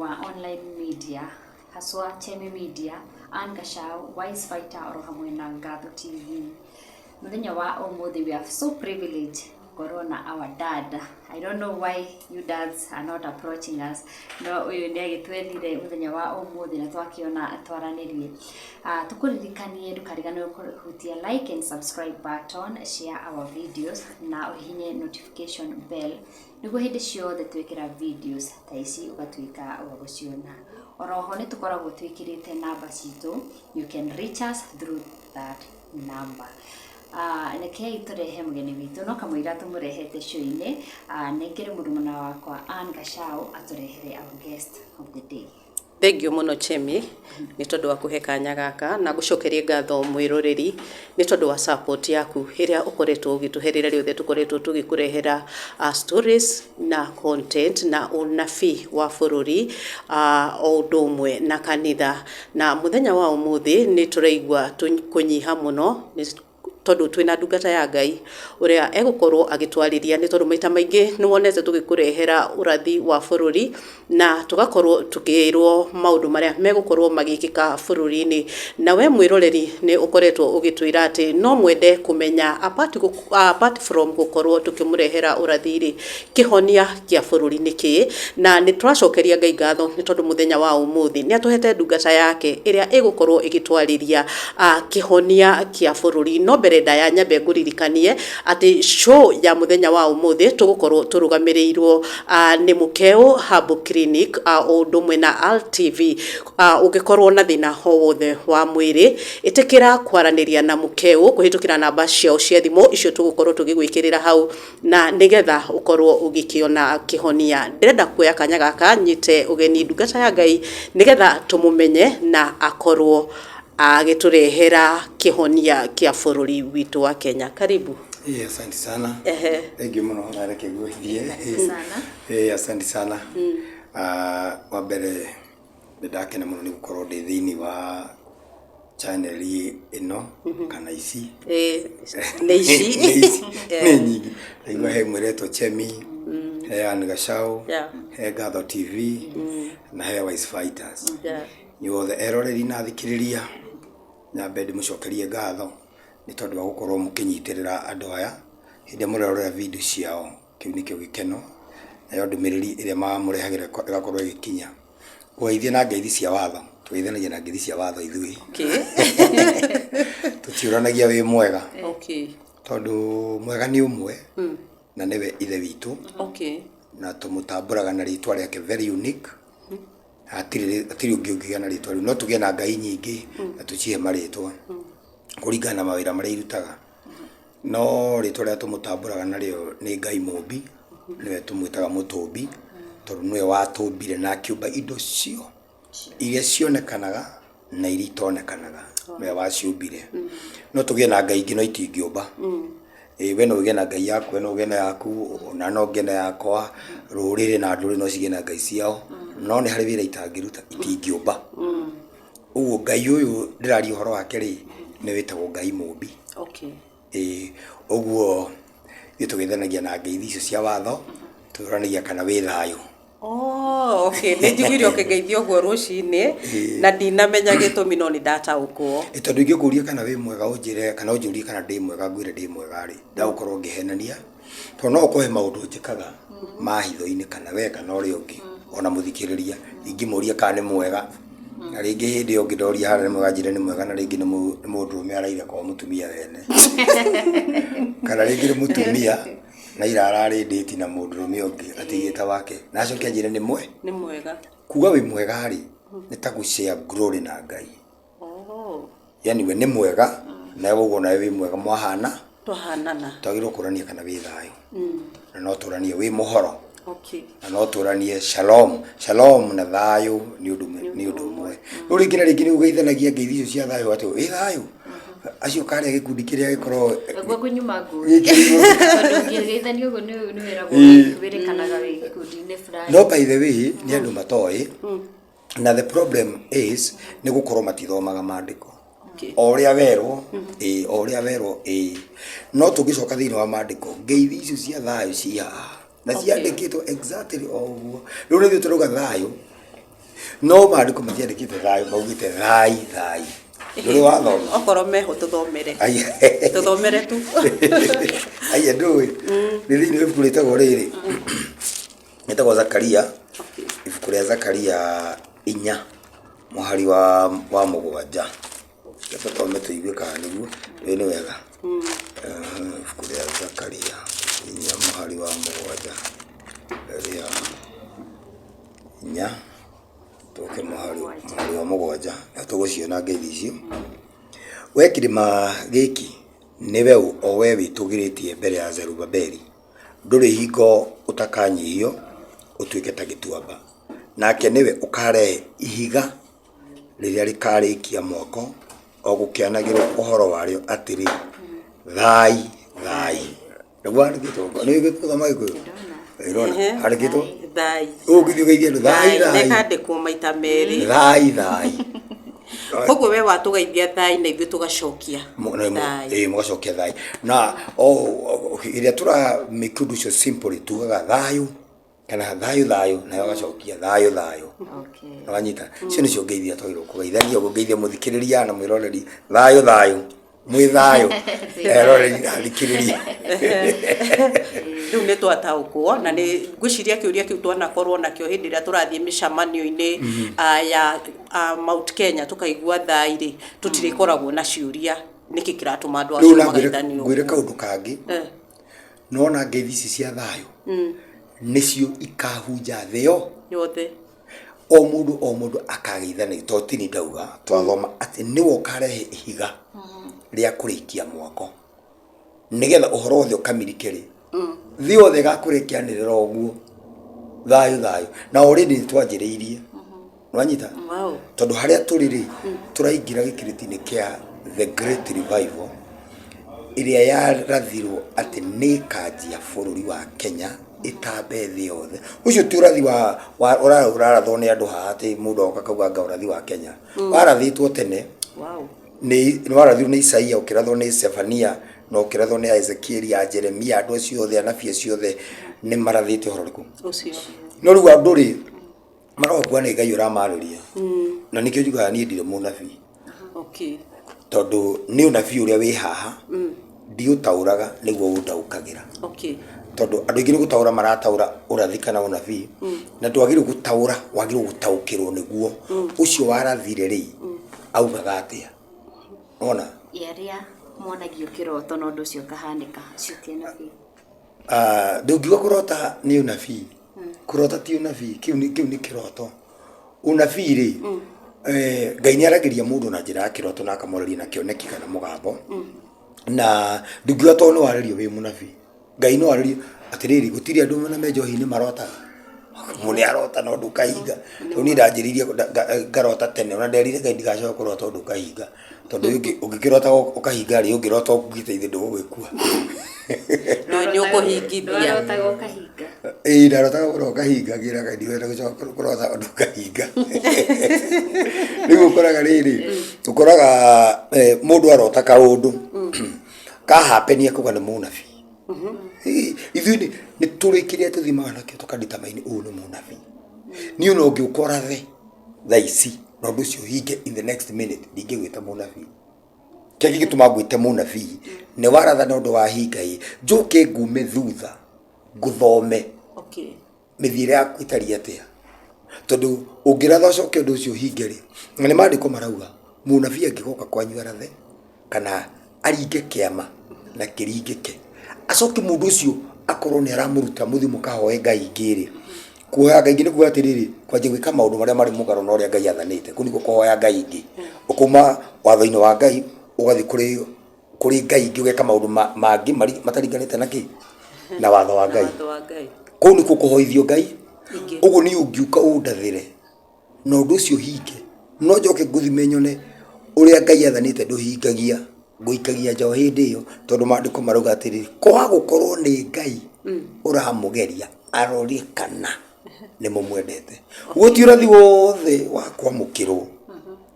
wa online media haswa Chemi Media, Anne Gachau, Wise Fighter oro hamwe na Ngatho TV. Muthenya wa umuthi we are so privileged corona our dad. I don't know why you dads are not approaching us. No, uyu ni agitwethire muthenya wa umuthi na twakiona atwaranirie. Tukuririkanie ndukarigane kuhutia like and subscribe button, share our videos na uhinye notification bell niguo hindi ciothe twikira videos ta ici ugatuika wa guciona. Oroho ni tukoragwo twikirite namba citu, you can reach us through that number. Nekei turehe mugeni witu no kamwira tumurehete show-ini nekere murumuna wakwa Anne Gachau aturehere our guest of the day. Thank you muno Chemi ni tondu wa kuhe kanya gaka na gucokerie ngatho mwiroreri ni tondu wa support yaku iria ukoretwo ugituherera riothe tukoretwo tugikurehera stories na content na unafi wa bururi o ndomwe na kanitha na muthenya wa umuthi ni turaigwa kunyiha muno tondu twina ndungata ya Ngai uria egukorwo agitwariria ni tondu maita maingi ni wonete tugikurehera urathi wa bururi na tugakorwo tukirwo maundu maria megukorwo magikika bururi-ini na we mwiroreri ni ukoretwo ugitwira ati no mwende kumenya apart from gukorwo tukimurehera urathi kihonia kia bururi niki na ni turacokeria Ngai ngatho ni tondu muthenya wa umuthi ni atuhete ndungata yake iria egukorwo igitwariria kihonia kia bururi no mbere ya nyambe nguririkanie ati show ya muthenya wa umuthi tugukorwo turugamirirwo ni Mukeo Herbal Clinic o ndomwe na RTV. Ugikorwo na thina ho wothe wa mwiri itikira kwaraniria na Mukeo kuhitukira namba ciao cia thimu icio tugukorwo tugigwikirira hau na nigetha ukorwo ugikiona kihonia. Ndirenda kuoya kanya gaka nyite ugeni ndungata ya Ngai nigetha tumumenye na akorwo agiturehera kihonia kia bururi witu wa Kenya. Karibu. Asante sana. Thank you muno na reke gwithie. Asante sana. Wa mbere ndakena muno ni gukorwo ndi thiini wa channel ino kana ici. Ne ici. Ne nyingi. Igwa he mwereto Chemi. Anne Gachau. He Ngatho TV. Na he Wise Fighters. Nyuothe eroreri na thikiriria nyambe ndimucokerie ngatho ni tondu wa gukorwo mukinyitirira andu aya hindi murerorera video ciao kiu nikio gikeno nayo ndumiriri iria mamurehagira igakorwo ikinya kuithia na ngeithi cia watho tuithanagia na ngeithi cia watho ithui tutiuranagia wi mwega tondu mwega ni umwe na niwe ithe witu na tumutamburaga na ritwa riake very unique atiri ungiugiana ritwa no tugie na Ngai nyingi na tucihe maritwa kuringana na mawira maria irutaga no ritwa ria tumutamburaga nario ni Ngai Mumbi niwe tumwitaga mutumbi tondu niwe watumbire na kiumba indo cio iria cionekanaga na iria itonekanaga niwe waciumbire no tugie na Ngai ingi no itingiumba we no ugie na Ngai yaku we no ugie na yaku na no ugie na yakwa rurire na nduri no cigie na Ngai ciao no ni hari wira itangiruta itingiumba uguo Ngai uyu ndirari uhoro wake ri ni witagwo Ngai Mumbi uguo gitugithanagia na ngeithi icio cia watho turanagia kana wi thayu ni njiguire ngeithio guo rucini na ndinamenya gitumi no ni ndataukwo tondu ingikuria kana wi mwega unjire kana unjurie kana ndi mwega ngwire ndi mwega ri ndagukorwo ngihenania to no ukohe maundu njikaga mahitho-ini kana we kana uri ungi ona muthikiriria ingimuria kana ni mwega na ringi hindi yo ngidoria hara ni mwega njire ni mwega na ringi ni mundu ume araire kwa mutumia wene kana ringi ni mutumia na irarari date na mundu ume ungi atigita wake na acoke njire ni mwega kuga wi mwega ri ni ta gushare glory na Ngai yani we ni mwega na wewe ugo na wi mwega mwahana tuhanana twagirwo kurania kana wi thayu na no turanie wi muhoro na no turanie shalom na thayu ni undu umwe uri ngina ringi ni ugeithanagia ngeithi icio cia thayu ati wi thayu acio kare gikundi kiria gikorwo gwa kunyuma ngo tondu ngigeithania ugo ni wiragwo wirikanaga wi gikundi-ini fulani no by the way ni andu matoi na the problem is ni gukorwo matithomaga maandiko oria werwo oria werwo no tugicoka thiini wa maandiko ngeithi icio cia thayu cia na ciandikitwo exactly oguo riu nithio turuga thayu no maandiko matiandĩkĩte thayũ maugĩte thai ndũrĩ wathoma okorwo meho tũthomere tu aya ndũĩ nĩ thĩinĩ wa ibuku rĩtagwo rĩrĩ rĩtagwo Zakaria ibuku rĩa Zakaria 4 mũhari wa 7 tũthome tũigue kana nĩguo nĩ wega ibuku rĩa Zakaria 4 mũhari wa 7 rĩa 4 toke mũhari wa 7 na tũgũciona ngeithi icio we kĩrĩma gĩkĩ nĩwe o we wĩtũgĩrĩtie mbere ya Zerubabeli ndũrĩ hingo ũtakanyihio ũtuĩke ta gĩtuamba nake nĩwe ũkarehe ihiga rĩrĩa rĩkarĩkia mwako o gũkĩanagĩrwo ũhoro warĩo atĩrĩ thai nĩguo andĩkĩtwo nĩ gĩthoma gĩkũyũ ĩrona andĩkĩtwo thai ũgĩthiĩ ũgeithia andũ thai nekandĩkwo maita merĩ thai koguo we watũgeithia thai na ithuĩ tũgacokia mũgacokia thai na rĩrĩa tũramĩka ũndũ ũcio simple tugaga thayũ kana thayũ nayo agacokia thayũ na wanyita icio nĩcio ngeithia twagĩrĩirwo kũgeithania ũgeithia mũthikĩrĩria na mwĩroreri thayũ mwĩ thayũ eroreri na thikĩrĩria rĩu nĩ twataũkwo na nĩ ngwĩciria kĩũria kĩu twanakorwo nakĩo hĩndĩ ĩrĩa tũrathiĩ mĩcamanio-inĩ ya Mount Kenya tũkaigua thai-rĩ tũtirĩkoragwo na ciũria nĩkĩ kĩratũma andũ acio magaitanio ngwĩre kaũndũ kangĩ nona ngeithi ici cia thayũ nĩcio ikahunja thĩ yothe o mũndũ akageithania to tini ndauga twathoma atĩ nĩwe ũkarehe ihiga rĩa kũrĩkia mwako nĩgetha ũhoro wothe ũkamirike-rĩ thĩ yothe gakũrĩkianĩrĩra ũguo thayũ na already nĩtwanjĩrĩirie nwanyita tondũ harĩa tũrĩ-rĩ tũraingĩra gĩkĩrĩti-inĩ kĩa the great revival ĩrĩa yarathirwo atĩ nĩ kanjia bũrũri wa Kenya itambe thĩ yothe ucio ti ũrathi wa ũrarathwo nĩ andũ haha atĩ mũndũ oka kauga ũrathi wa Kenya warathĩtwo tene nĩ warathirwo nĩ Isaia ũkĩrathwo nĩ Zefania na ũkĩrathwo nĩ Ezekieli ya Jeremia andũ acio othe anabii acio othe nĩ marathĩte ũhoro ũrĩkũ ũcio no rĩu andũ-rĩ marogwa nĩ Ngai ũramarĩria na nĩkĩo njugaga niĩ ndirĩ mũnabii tondũ nĩ ũnabii ũrĩa wĩ haha ndiũtaũraga nĩguo ũndaũkagĩra tondũ andũ aingĩ nĩ gũtaũra marataũra ũrathi kana ũnabii na ndwagĩrĩirwo gũtaũra wagĩrĩirwo gũtaũkĩrwo nĩguo ũcio warathire-rĩ augaga atĩa ona yaria mwanagio kĩroto na ũndũ ũcio kahanĩka ciũkie nabii ndũngiuga kũrota nĩ ũnabii kũrota ti ũnabii kĩu nĩ kĩroto ũnabii-rĩ Ngai nĩaragĩria mũndũ na njĩra ya kĩroto na akamũrĩria na kĩoneki kana mũgambo na ndũngiuga tondũ nĩ warĩrio wĩ mũnabii Ngai no arĩrio atĩrĩrĩ gũtirĩ andũ na menjohi-inĩ marotaga mũnĩ arota no ndũkahinga rĩu niĩ ndanjĩrĩirie ngarota tene ona nderire Ngai ndigacoka kũrota ũndũ ũkahinga tondũ ũngĩkĩrota ũkahinga-rĩ ũngĩrota ũkugĩte ithe ndũgũgĩkua nĩ ũkũhingithia ndarotaga kũrota ũkahinga ngĩra Ngai ndiwenda gũcoka kũrota ũndũ ũkahinga rĩu ũkoraga rĩrĩ ũkoraga mũndũ arota kaũndũ kahapenia kuga nĩ mũnabii ithuĩ nĩ tũrĩkĩrĩa tũthimaga nakĩo tũkanditamaini ũyũ nĩ mũnabii niĩ no ngĩũkora thaa ici na ũndũ ũcio hinge in the next minute ndingĩgwĩta mũnabii kĩngĩ gĩtũma ngwĩte mũnabii nĩ waratha na ũndũ wa hinga-ĩ njũke ngume thutha ngũthome mĩthiĩre yaku ĩtariĩ atĩa tondũ ũngĩratha ũcoke ũndũ ũcio hinge-rĩ na nĩ maandĩko marauga mũnabii angĩgoka kwanyu arathe kana aringe kĩama na kĩringĩke acoke mũndũ ũcio akorwo nĩ aramũruta mũthimo kahoe Ngai ingĩ-rĩ kuoya Ngai ingĩ nĩ kuoya atĩrĩrĩ kwanjia gwĩka maũndũ marĩa marĩ mũgarũ na ũrĩa Ngai athanĩte kũu nĩkuo kũhoya Ngai ingĩ ũkauma watho-inĩ wa Ngai ũgathiĩ kũrĩ Ngai ingĩ ũgeka maũndũ mangĩ mataringanĩte na kĩ na watho wa Ngai kũu nĩkuo kũhoithio Ngai ũguo niĩ ũngiũka ũndathĩre na ũndũ ũcio hinge no njoke ngũthime nyone ũrĩa Ngai athanĩte ndũhingagia ngũikagia njao hĩndĩ ĩyo tondũ maandĩko marauga atĩrĩrĩ kwaga gũkorwo nĩ Ngai ũramũgeria arore kana nĩ mũmwendete gũtirĩ ũrathi wothe wa kwamũkĩrwo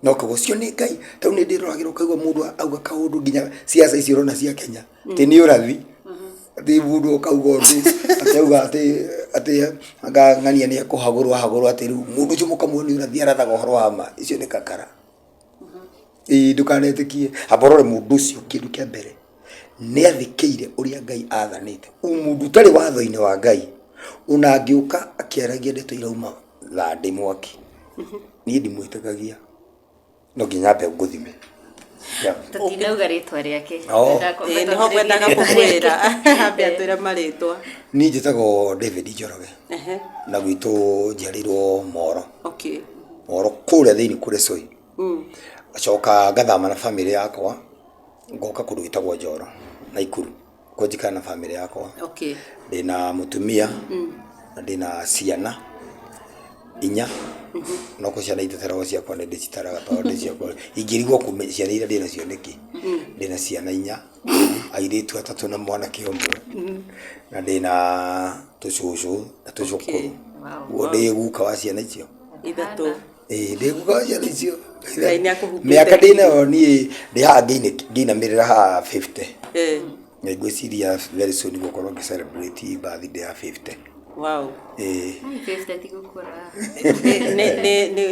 no kago cio nĩ Ngai tondũ nĩ ndĩroragĩra ũkaigua mũndũ auga kaũndũ nginya ciaca icio ũrona cia Kenya tĩ nĩ ũrathi ati mundu ukauga undu atauga ati anga ng'ania ni akuhagurwo ati riu mundu ucio mukamuoni urathia rathaga uhoro wa ma icio ni kakara ndukanetikie aborore mundu ucio kindu kia mbere ni athikiire uria Ngai athanite mundu tari watho-ini wa Ngai una angiuka akiaragia ndeto irauma thandi mwaki ni ndimwitikagia no nginya mbe nguthime tutinauga ritwa riake niho ngwendaga kumwira ambe atwire maritwa ni njitagwo David Njoroge na gwitu njiarirwo Moro Moro kuria thiini kuri Soi acoka ngathama na family yakwa ngoka kundu gwitagwo Njoro Naikuru ko njikana na family yakwa ndina mutumia na ndina ciana inya no ko ciana itatara ciakwa ndi citaraga tondu ciakwa ingirigwo kumenya ciana iria ndina cio niki ndina ciana inya airitu atatu na mwanake umwe na ndina tucucu na tucukuru ndi guka wa ciana icio ithatu ndi guka wa ciana icio miaka ndina ni ndi ha nginamirira ha 50 ngwiciria very soon gukorwo ngi celebrate birthday ya 50. Wow. 50 tigukura.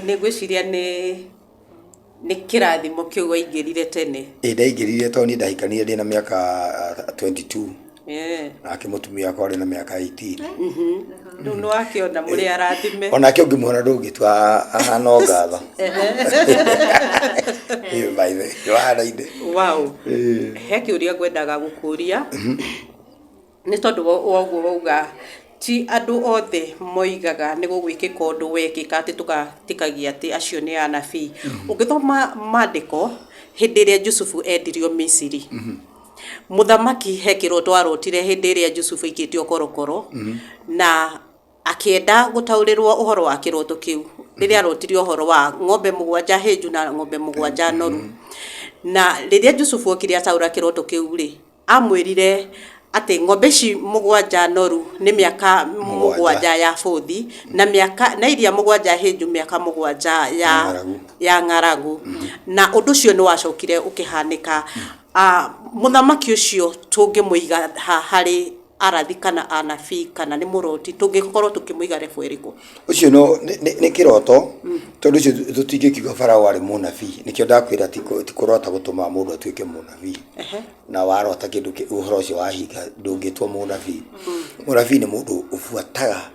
Ne gwiciria ni kirathimo kiu waingirire tene. Ndaingirire toni ndahikanire ndina miaka 22. Nake mutumia akwa ari na miaka 18. Riu no akiona muri arathime. Ona kio ngimwona ndungitwa ahana ngatho. By the way, wow. He kiuria ngwendaga gukuria. Ni tondu woguo wauga ti andu othe moigaga ni gugwikika undu wekika ati tugatikagia ati acio ni anabii. Ungithoma maandiko hindi iria Jusufu endirio Misiri. Muthamaki he kiroto arotire hindi iria Jusufu ikitio korokoro na akienda gutaurirwo uhoro wa kiroto kiu riria arotirio uhoro wa ng'ombe mugwanja heju na ng'ombe mugwanja noru na riria Jusufu okire ataura kiroto kiu ri amwirire ati ng'ombe ci mugwanja noru ni miaka mugwanja ya bothi na miaka na iria mugwanja heju miaka mugwanja ya ng'aragu na undu cio ni wacokire ukihanika muthamaki ucio tungimuiga hari arathi kana anabii kana ni muroti tungikorwo tukimuiga refu iriku ucio no ni kiroto tondu ucio tutingikiuga Farao ari munabii nikio ndakwira tikurota gutuma mundu atuike munabii na warota kindu uhoro ucio wahinga ndungitwa munabii munabii ni mundu ufuataga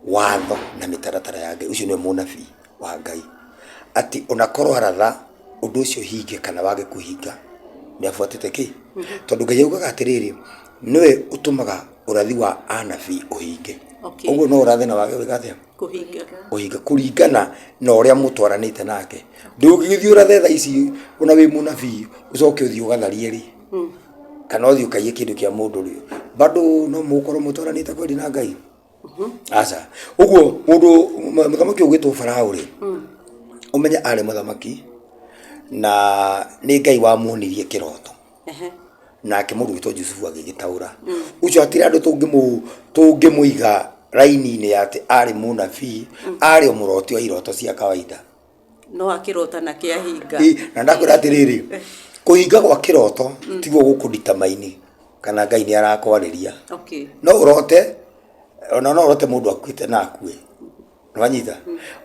watho na mitaratara ya Ngai ucio ni munabii wa Ngai ati unakorwo aratha undu ucio hinge kana wage kuhinga ni afuatite ki tondu Ngai augaga atiriri niwe utumaga urathi wa anabii uhinge uguo no urathi na wage wigathia kuhinga kuringana na uria mutwaranite nake ndungithio urathe tha ici una wi munabii ucoke uthio gatharie ri kana uthio kaie kindu kia mundu ri bado no mukorwo mutwaranite kweli na Ngai aca uguo mundu muthamaki ugitwo Farao ri umenya ari muthamaki na ni Ngai wa muonirie kiroto nake mundu witwa Jusufu agigitaura ucio atira andu tungimuiga raini-ini yate ari munabii ari omuroti wa iroto cia kawaida no akirota na kiahinga na ndakwira atiriri kuhinga gwa kiroto tiguo gukundita maini kana Ngai ni arakwariria no urote ona no urote mundu akuite na akue nwanyita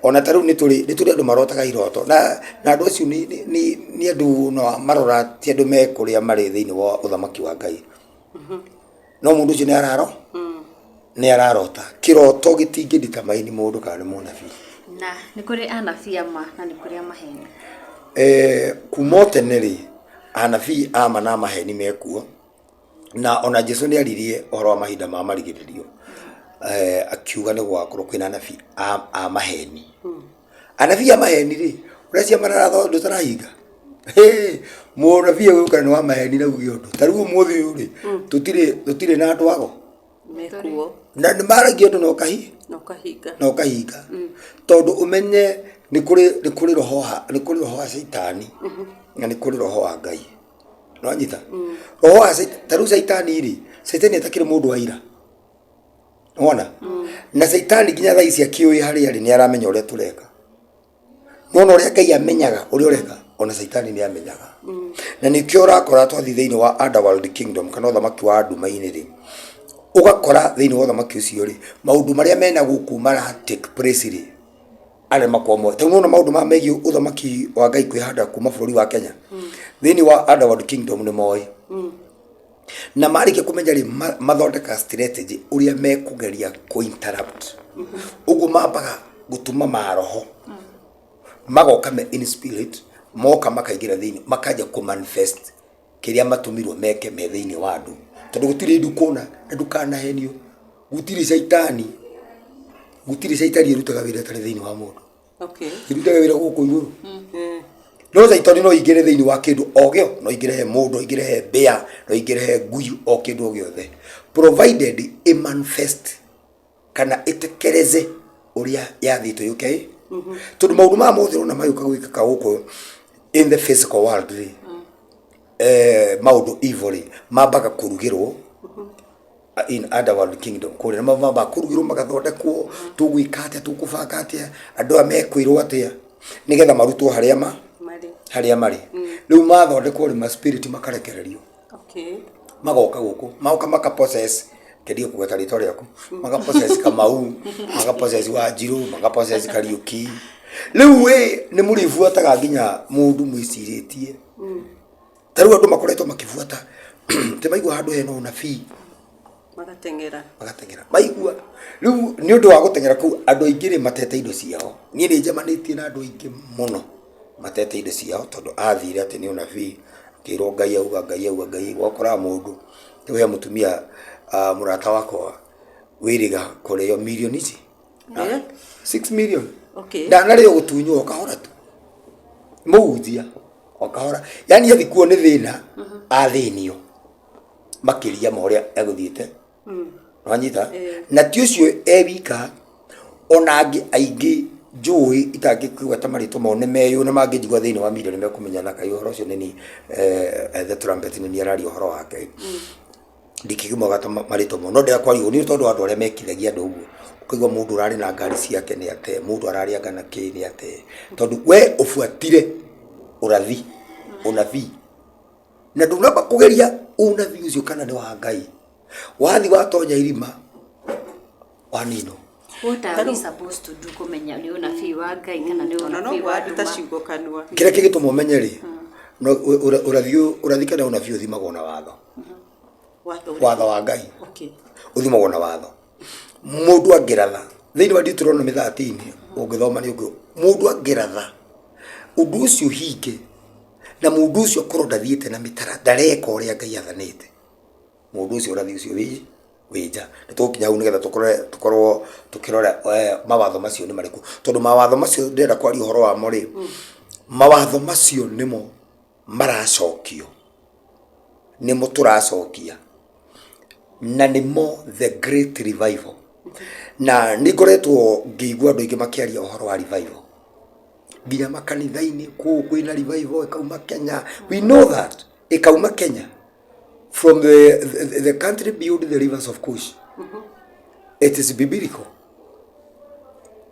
ona taru ni turi andu marotaga iroto na andu acio ni andu no marora ti andu me kuria mari thiini wa uthamaki wa Ngai no mundu ucio ni ararota kiroto gitingindita maini mundu kana munabii na ni kuri anabii ama na ni kuri amaheni kumotene anabii ama na maheni mekuo na ona Jesu ni aririe oro mahinda ma marigiririo akiuga ni gwakorwo kwina anabii a maheni anabii a maheni ri uracia mararatho ndu tarahinga munabii uyu kana wa maheni na ugiondu taruo muthi uyu ri tutire na andu ago mekuo na ni maragio ndu no kahinga tondu umenye ni kuri roho wa Saitani na ni kuri roho wa Ngai no anyita roho wa taru Saitani ri Saitani atakire mundu wa ira ona na Saitani ginya tha ici akioi hari ari ni aramenya uria tureka mono uria Ngai amenyaga uria ureka ona Saitani nĩ amenyaga na nĩkĩo ũrakora twathi thĩinĩ wa Underworld Kingdom kana ũthamaki wa nduma-inĩ rĩ ũgakora thĩinĩ wa ũthamaki ũcio rĩ maũndũ marĩa mena gũkũ mara take place rĩ arema kwa mo tena maũndũ ma megiĩ ũthamaki wa Ngai kwĩhanda kuma bũrũri wa Kenya thĩinĩ wa Underworld Kingdom nĩ moĩ na marĩkia kũmenya rĩ mathondeka strategy ũrĩa mekũgeria kũ interrupt ũguo mambaga gũtuma maroho magoka me in spirit moka makaingĩra thĩinĩ makaja kũ manifest kĩrĩa matũmirwo meke me thĩinĩ wa andũ tondũ gũtirĩ ndukona na ndukanahenio gũtirĩ Saitani ĩrutaga wĩra tarĩ thĩinĩ wa mũndũ ĩrutaga wĩra gũkũ igũrũ no Saitani no ingĩre thĩinĩ wa kĩndũ o gĩo no ingĩre he mũndũ no ingĩre he mbĩa no ingĩre he ngui o kĩndũ o gĩothe provided a manifest kana ĩtekereze ũrĩa yathĩtwo okay tondũ maũndũ ma mũthiro na mayũka gwĩkĩka gũkũ in the physical world rĩ maũndũ evil rĩ mambaga kũrugĩrwo in Underworld Kingdom kũrĩa na mambaga kũrugĩrwo magathondekwo tũgwĩka atĩa tũkũbanga atĩa andũ aya mekwĩrwo atĩa nĩgetha marutwo harĩa marĩ rĩu mathondekwo rĩ ma spirit makarekererio magoka gũkũ magoka makapossess kedio kugeta rĩtwa rĩaku magapossess Kamau magapossess Wanjiru magapossess Kariuki rĩu we nĩ mũrĩbuataga nginya mũndũ mwĩcirĩtie tarĩu andũ makoretwo makĩbuata te maigua handũ hena ũnabii magatengera maigua rĩu nĩ ũndũ wa gũtengera kũu andũ aingĩ nĩ matete indo ciao niĩ nĩ njemanĩtie na andũ aingĩ mũno matete indo ciao tondũ athire atĩ nĩ ũnabii kĩrwo Ngai auga gwakora mũndũ tũhe mũtumia murata wakwa wĩrĩga kũrĩo million ici 6 million ndanarĩo gũtunywo okahora tu mũhunjia okahora yani athikuo nĩ thĩna athĩnio makĩria ma ũrĩa egũthiĩte wanyita na ti ũcio ewika ona angĩ aingĩ njũĩ itangĩkĩgweta marĩtwa mao nĩ meyũ na mangĩnjigua thĩinĩ wa milioni nĩmekũmenya na Kai ũhoro ũcio nĩ the trumpet nĩ araria ũhoro wake ndikĩgimagata marĩtwa mao no ndĩrakwario nĩ tondũ andũ arĩa mekithagia andũ ũguo ũkaigua mũndũ ũrarĩ na ngari ciake nĩ ate mũndũ ararĩanga na kĩ nĩ ate tondũ we ũbuatire ũnabii na ndũnamba kũgeria ũnabii ũcio kana nĩ wa Ngai wathi watonya irima wanino what are we supposed to do kumenya ni ũnabii wa Ngai kana ni ũnabii wa tacigwo kanua kĩrĩa kĩgĩtũma ũmenye rĩ no ũrathi kana ũnabii ũthimagwo na watho wa Ngai ũthimagwo na watho mũndũ angĩratha thĩinĩ wa Deuteronomy 13 ũngĩthoma nĩ ũguo mũndũ angĩratha ũndũ ũcio hinge na mũndũ ũcio korwo ndathiĩte na mĩtara ndareka ũrĩa Ngai athanĩte mũndũ ũcio ũrathi ũcio wĩnja nĩtũkinya hau nĩgetha tũkorwo tũkĩrora mawatho macio nĩ marĩkũ tondũ mawatho macio ndĩrenda kwaria ũhoro wamo rĩ mawatho macio nĩmo maracokio nĩmo tũracokia na nĩmo the great revival na nĩngoretwo ngĩigua andũ aingĩ makĩaria ũhoro wa revival nginya makanitha-inĩ kwĩna revival ĩkauma Kenya we know that ĩkauma Kenya from the country beyond the rivers of Kush it is biblical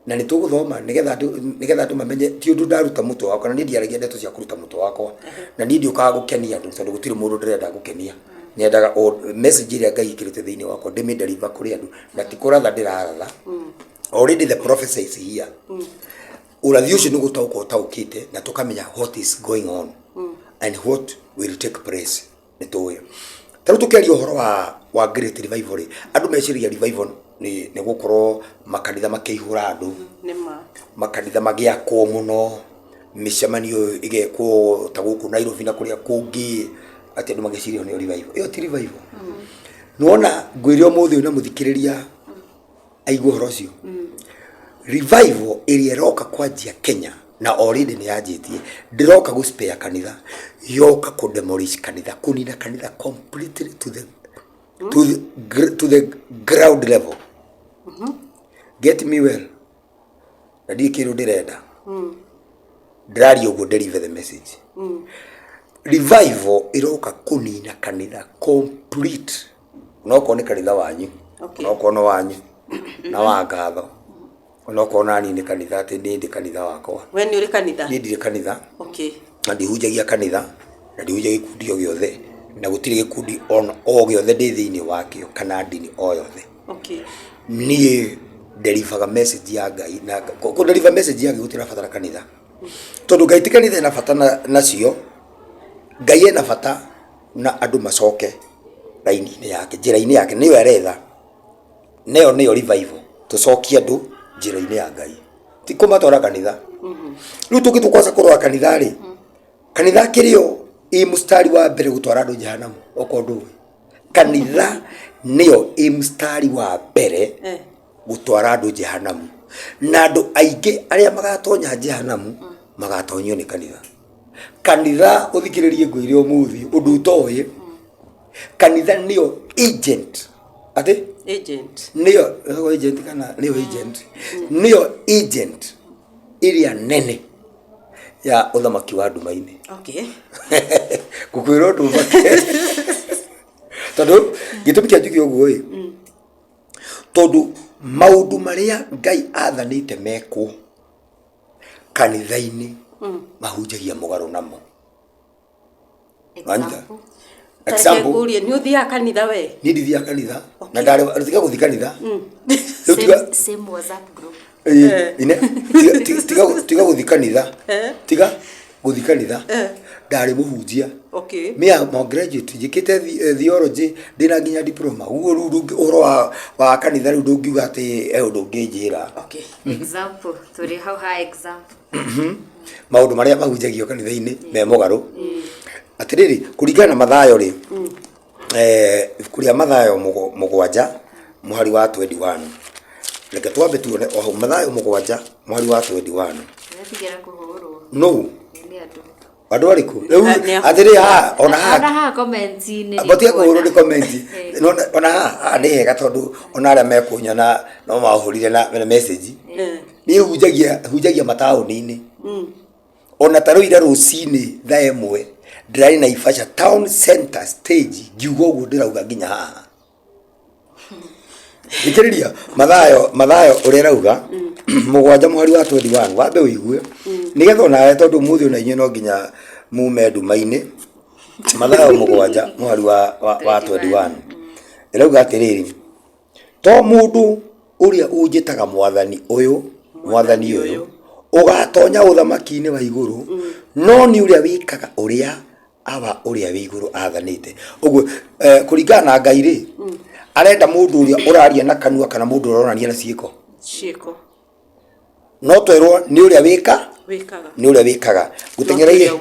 na nĩtũgũthoma nĩgetha andũ mamenye ti ũndũ ndaruta mũtwe wakwa na niĩ ndiaragia ndeto cia kũruta mũtwe wakwa na niĩ ndiũkaga gũkenia andũ tondũ gũtirĩ mũndũ ndĩrenda gũkenia nyendaga message ĩrĩa Ngai ĩkĩrĩte thĩinĩ wakwa ndĩmĩnderiva kũrĩ andũ na ti kũratha ndĩraratha already the prophecy is here ũrathi ũcio nĩ gũtaũka ũtaũkĩte na tũkamenya what is going on and what will take place nĩtũĩ tarĩu tũkĩaria ũhoro wa great revival andũ meciragia revival nĩ gũkorwo makanitha makĩihũra andũ makanitha magĩakwo mũno mĩcemanio ĩgekwo ta gũkũ Nairobi na kũrĩa kũngĩ atĩ andũ magĩciria nĩ revival ĩyo ti revival nĩwona ngwĩre ũmũthĩ na mũthikĩrĩria aigua ũhoro ũcio revival ĩrĩa ĩroka kwanjia Kenya na already nĩ yanjĩtie ndĩroka gũspare kanitha yoka kũdemolish kanitha kũnina kanitha completely to the ground level get me well na ndikĩrwo ndĩrenda ndĩraria ũguo deliver the message revival ĩroka kũnina kanitha complete nokorwo nĩ kanitha wanyu nokorwo no wanyu na wa ngatho onokorwo nani nĩ kanitha atĩ ndĩ kanitha wakwa we nĩ ũrĩ kanitha nĩ ndirĩ kanitha na ndihunjagia kanitha na ndihunjagia gikundi o giothe na gutire gikundi o giothe ndi thiini wakio kana ndini o yothe. Okay. Nie deliver message ya Ngai na ko deliver message ya Ngai gutira fatara kanitha. Tondu Ngai ti kanitha na fatana nacio. Ngai ena fata na andu macoke raini-ini yake njira-ini yake niyo aretha. Neo revival tucokie andu njira-ini ya Ngai. Ti kumatwara kanitha. Riu tukitukwaza kurwa kanitha ri. Kanitha kirio i mustari wa mbere gutwara andu jehanamu okondu. Kanitha niyo i mustari wa mbere gutwara andu jehanamu. Na andu aingi aria magatonya jehanamu magatonyio ni kanitha. Kanitha uthikiririe ngwire umuthi undu utoye. Kanitha niyo agent. Ati? Agent. Niyo agent kana niyo agent. Niyo agent iria nene ya uthamaki wa nduma-ini. Okay. Kukwira undu mbake. Tondu gitumi kia njugio guo ri. Tondu maundu maria Ngai athanite mekwo kanitha-ini mahunjagia mugaru namo. Example kuria ni uthia kanitha we. Ni ndithia kanitha na ndare tiga guthi kanitha. Same WhatsApp group. Tiga guthi kanitha. Tiga guthi kanitha. Ndare muhunjia. Okay. Me am graduate jikite theology ndina nginya diploma. Ugo uru wa kanitha ru ndungiuga ati undu ngijira. Okay. Example turi how high example. Maundu maria mahunjagio kanitha-ini me mugaru. Atiriri kuringana Mathayo ri kuria Mathayo 7 muhari wa 21. Reke twambe tuone o Mathayo 7 muhari wa 21. Ndigera kuhurwo. No. Ni andu. Andu ariku? Riu atiri ha ona ha comments ni. Abatia kuhurwo ni comment. Ona ha ni hega tondu ona aria mekunyana no mahurire na message. Ni hunjagia mataoni-ini. Ona taru ira rucini thaa imwe ndirari na Naivasha town center stage ngiuga uguo ndirauga nginya haha. Ikiriria Mathayo uria rauga 7 muhari wa 21 wambe uigue nigetha ona tondu muthi ona inye no nginya mume nduma-ini. Mathayo 7 muhari wa 21 irauga atiriri to mundu uria unjitaga mwathani uyu ugatonya uthamaki-ini wa iguru no ni uria wikaga uria aba uria wi iguru athanite. Uguo kuringana na Ngai ri arenda mundu uria uraria na kanua kana mundu uronania na ciiko. No twerwo ni uria wikaga ni uria wikaga gutengera ihe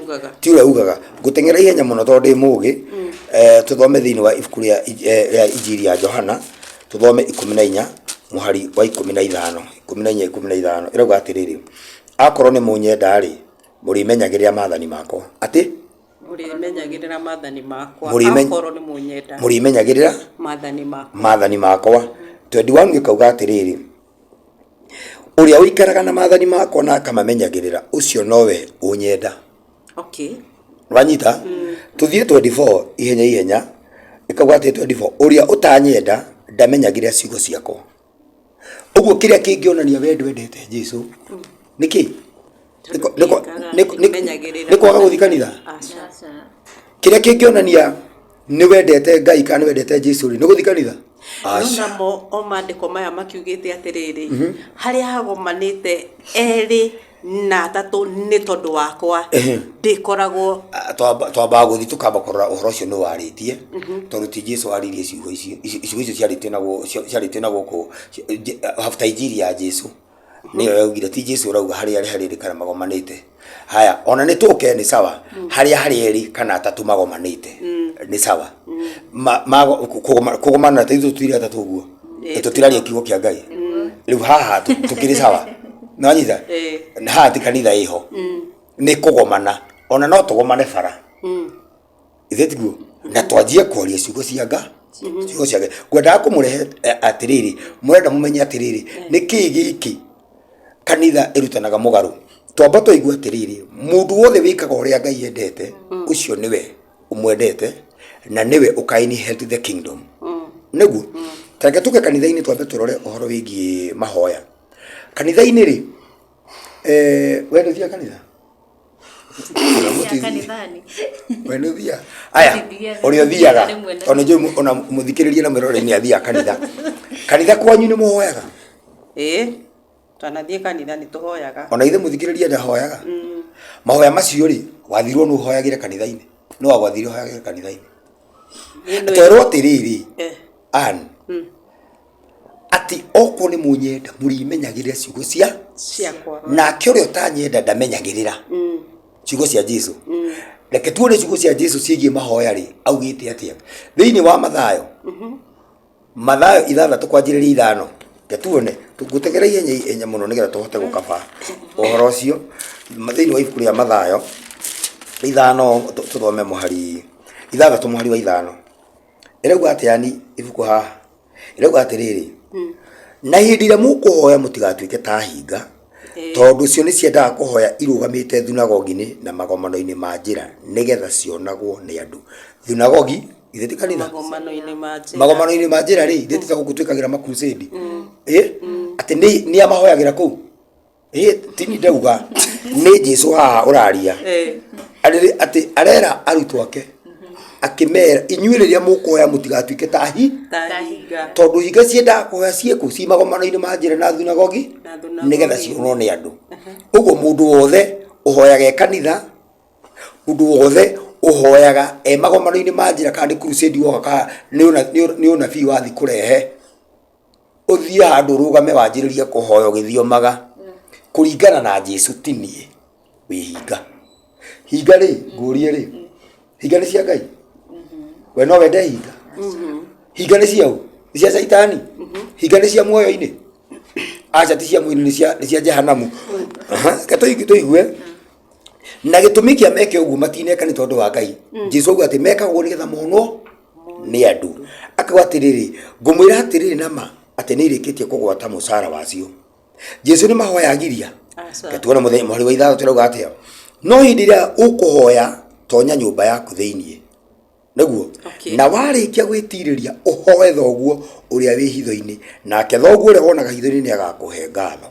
ti uria ugaga gutengera ihenya muno tondu mugi tuthome thiini wa ibuku ria Injili ya Johana tuthome 14 muhari wa 15 irauga atiriri akorwo ni munyenda ri murimenyagirira maathani makwa. Ati murimenyagirira maathani makwa akorwo ni munyenda murimenyagirira maathani makwa. 21 gikauga atiriri uria uikaraga na maathani makwa na akamamenyagirira ucio nowe unyenda. Okay. Wanyita tuthie 24 ihenya ikauga ati 24 uria utanyenda ndamenyagirira ciugo ciakwa. Uguo kiria kingionania wendete Jesu niki niko guthi kanitha. Kiria kingionania ni wendete Ngai kana ni wendete Jesu ni guthi kanitha. Namo o mandiko maya makiugite atiriri haria hagomanite eri na atatu ni tondu wakwa ndikoragwo twamba guthi tukamba kurora uhoro ucio no waritie tondu ti Jesu aririe ciugo icio ciaritio na guku after Injili ya Jesu niyo yaugire ti Jesu rauga haria kana magomanite. Haya ona ni tuke ni sawa haria eri kana atatu magomanite ni sawa kugomana taizo twiri atatu guo tutiraria kiugo kia Ngai riu haha tukiri sawa na nyitha na hati kanitha iho ni kugomana ona no tugomane bara ithetiguo na twanjie kwaria ciugo cia Ngai ciugo cia Ngai ngwenda kumurehe atiriri murenda mumenye atiriri ni giki kanitha irutanaga mugaru twamba twaigua atiriri mundu wothe wikaga uria Ngai endete ucio niwe umwendete na niwe ukainherit the kingdom. Niguo tareke tuke kanitha-ini twambe turore uhoro wigi mahoya kanitha-ini ri wendethia kanitha kanithani we nä thia aya å rä o thiaga ona njå ona må thikä rä ria na mä rore nä athiaga kanitha kwanyu nä må hoyaga twanathiä kanitha nä tå hoyaga ona ithe må thikä rä ria ndahoyaga mahoya macio rä wathirwo nä å hoyagä re kanitha-inä no wagwathire hoyagä re kanitha-inä twerwo atä rä rä ati oko nä må nyenda må rimenyagä rä ra ciugo ciakwa nake å rä a å tanyenda ndamenyagä rä ra ciugo cia Jesu reke tuone ciugo cia Jesu ciägiä mahoya rä augä te atä thä-inä wa Mathayo 6:5 ke tuone tũngũtegera ihenya mũno nĩgetha tũhote gũkaba ũhoro ũcio thĩinĩ wa ibuku rĩa Mathayo 5 tũthome mũhari 6 mũhari wa 5 ĩrauga atĩ yani ibuku haha ĩrauga atĩrĩrĩ na hĩndĩ ĩrĩa mũkũhoya mũtigatuĩke ta hinga tondũ cio nĩ ciendaga kũhoya irũgamĩte thunagogi-inĩ na magomano-inĩ ma njĩra nĩgetha cionagwo nĩ andũ thunagogi ithe ti kanitha magomano-inĩ ma njĩra rĩ ithe ti ta gũkũ twĩkagĩra makurusĩndi atĩ nĩ amahoyagĩra kũu tini ndauga nĩ Jesũ haha ũraria atĩ arera arutwo ake akĩmera inyuĩ rĩrĩa mũkũhoya mũtigatuĩke ta hinga tondũ hinga ciendaga kũhoya ciĩkũ ci magomano-inĩ ma njĩra na thunagogi nĩgetha cionwo nĩ andũ ũguo mũndũ wothe ũhoyaga kanitha mũndũ wothe ũhoyaga magomano-inĩ ma njĩra kana nĩ crusade woka nĩ ũnabii wathi kũrehe ũthiĩ handũ ũrũgame wanjĩrĩrie kũhoya ũgĩthiomaga kũringana na Jesũ ti niĩ wĩ hinga rĩ ngũrie rĩ hinga nĩ cia Ngai we no wende hinga nĩ ciaũ nĩ cia Saitani hinga nĩ cia muoyo-inĩ aca ti cia mwĩrĩ nĩ cia Jehanamu tũigue na gĩtũmi kĩa meke ũguo matineka nĩ tondũ wa Ngai Jesũ auga atĩ mekagwo nĩgetha monwo nĩ andũ akauga atĩrĩrĩ ngũmwĩra atĩrĩrĩ nama atĩ nĩ irĩkĩtie kũgwata mũcara wacio Jesũ nĩ mahoyagiria tuona mũthenya mweri wa 6 tũrauga atĩa no hĩndĩ ĩrĩa ũkũhoya tonya nyũmba yaku thĩinĩ nĩguo na warĩkia gwĩtirĩria ũhoe thoguo ũrĩa wĩ hitho-inĩ nake thoguo ũrĩa wonaga hitho-inĩ nĩ agakũhe ngatho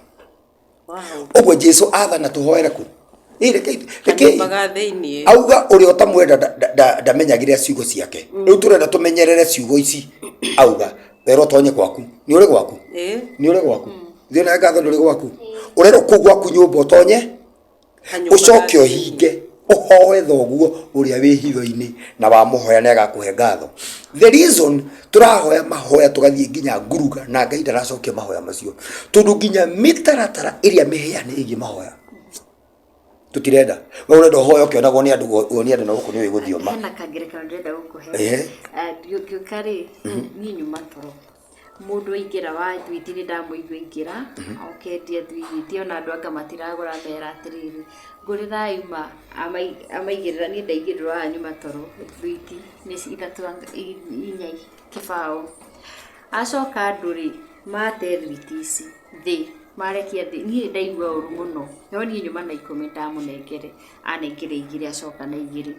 ũguo Jesũ athana tũhoere kũ auga ũrĩa ũtamwenda ndamenyagĩrĩra ciugo ciake rĩu tũrenda tũmenyerere ciugo ici auga werwo tonye gwaku nĩ ũrĩ gwaku thiona ngatho ndũrĩ gwaku ũrerwo kũu gwaku nyũmba ũtonye ũcoke ũhinge ũhoe thoguo ũrĩa wĩ hitho-inĩ na wamũhoya nĩ agakũhe ngatho the reason tũrahoya mahoya tũgathiĩ nginya nguruga na Ngai ndaracokia mahoya macio tondũ nginya mĩtaratara ĩrĩa mĩheane ĩgiĩ mahoya tutirenda we urenda hoya ukionagwo ni andu na guku ni wiguthioma hena kangerekano ndĩrenda gũkũhe ngĩũka rĩ niĩ nyuma toro mũndũ aingĩra wa thwiti nĩ ndamũigua ingĩra okendia thwiti ona andũ anga matiragũra mera atĩrĩrĩ ngũrĩrai ma amaigĩrĩra niĩ ndaigĩrĩrwo haha nyuma toro thwiti nĩ 3 kĩbaũ acoka andũ rĩ mate thwiti ici thĩ marekia thĩ niĩ ndaigua ũru mũno no niĩ nyuma na 10 ndamũnengere anengere 2 acoka na 2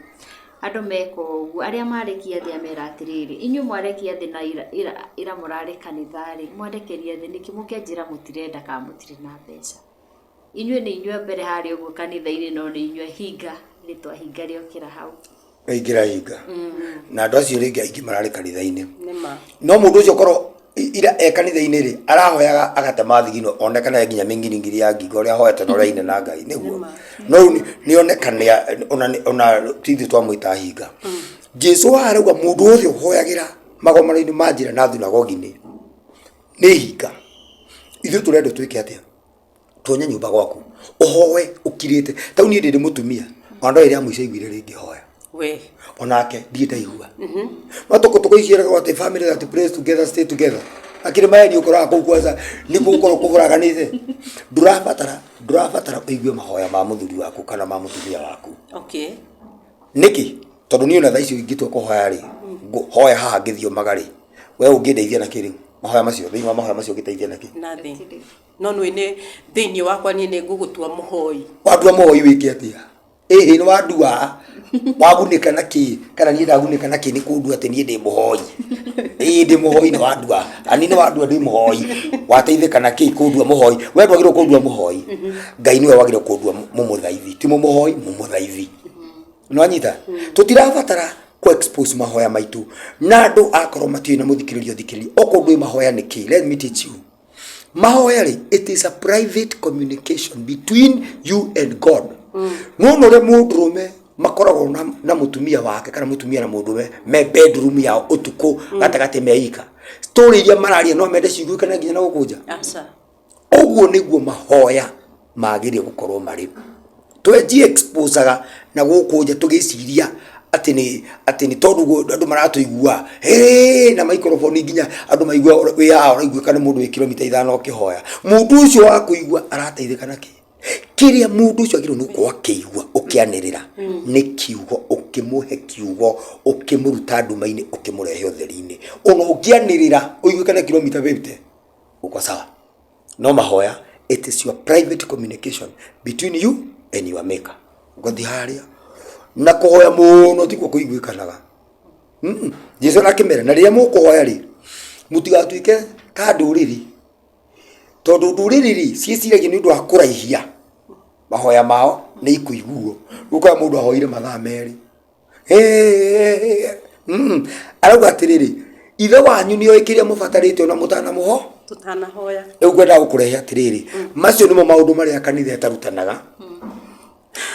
andũ meka ũguo arĩa marekia thĩ amera atĩrĩrĩ inyuĩ mwarekia thĩ na ira mũrarĩ kanitha-rĩ mwarekeria thĩ nĩkĩ mũkĩanjĩra mũtirenda kana mũtirĩ na mbeca inyuĩ nĩ inyuĩ mbere harĩ ũguo kanitha-inĩ no nĩ inyuĩ hinga rĩtwahinga rĩokĩra hau aingĩra hinga na andũ acio rĩngĩ aingĩ mararĩ kanitha-inĩ no mũndũ ũcio korwo ira kanitha-inĩ rĩ arahoyaga agatema thigino onekana nginya mĩngiringiri ya ngingo ũrĩa ahoete na ũrĩa ine na Ngai nĩguo no nĩ onekana ona tithi twamwĩta hinga Jesũ arauga mũndũ wothe ũhoyagĩra magomano-inĩ ma njĩra na thunagogi-inĩ nĩ hinga ithuĩ tũrenda twĩke atĩa tonya nyũmba gwaku ũhoe ũkirĩte tau niĩ ndĩ mũtumia ona ĩrĩa mũico aiguire rĩngĩ hoya onake ndiĩ ndaigua no tũkũiciaraga atĩ family that prays together stay together akĩrĩ mayani ũkoraga kũu kwanza nĩ gũkorwo kũgũraganĩte ndũrabatara kũigua mahoya ma mũthuri waku kana ma mũtumia waku nĩkĩ tondũ niĩ ona thaa icio ingĩtua kũhoya rĩ hoya haha ngĩthiomaga rĩ we ũngĩndeithia na kĩrĩ mahoya macio thĩinĩ wa mahoya macio ũngĩteithia na kĩ no nĩ thĩinĩ wakwa niĩ nĩ ngũgũtua mũhoi wandua mũhoi wĩke atĩa nĩ wandua wagunĩka na kĩ kana niĩ ndagunĩka na kĩ nĩ kũndua atĩ niĩ ndĩ mũhoi ndĩ mũhoi nĩ wandua ani nĩ wandua ndĩ mũhoi wateithĩka na kĩ kũndua mũhoi we ndwagĩrĩirwo kũndua mũhoi Ngai nĩwe wagĩrĩirwo kũndua mũmũthaithi ti mũmũhoi mũmũthaithi Nwanyita tutirabatara ku expose mahoya maitu na andu akorwo matiwe na muthikiririo thikiririo okondu mahoya niki. Let me teach you. Mahoya ri, it is a private communication between you and God. No no le mundurume makoragwo na mutumia wake kana mutumia na mundurume me bedroom ya utuku gatagate meika. Story iria mararia no mende cigwe kana nginya na gukunja. Asa. Oguo niguo mahoya magirie gukorwo mari. Tweji exposaga na gukunja tugiciria ati ni tondu andu maratuigua na microphone nginya andu maigua we araigua kana mundu wi kilomita 5 okihoya mundu ucio wa kuigua arateithika naki kiria mundu ucio agiro nuko akiigua ukianirira ni kiugo ukimuhe kiugo ukimuruta ndumaini ukimurehe utheri-ini ona ukianirira uigua kana kilomita 50 uko sawa. No mahoya, it is your private communication between you and your maker. Ngothi haria na kuhoya muno tiko kuiguikanaga. Jesu nakimera na riria mukuhoya ri mutigatuike ta nduriri tondu nduriri cieciragia ni undu wa kuraihia mahoya mao ni ikuiguo uka mundu ahoire mathaa meri arauga atiriri ithe wanyu ni oikiria mubatarite na mutana muho tutana hoya riu gwenda gukurehe atiriri macio nimo maundu maria kanitha etarutanaga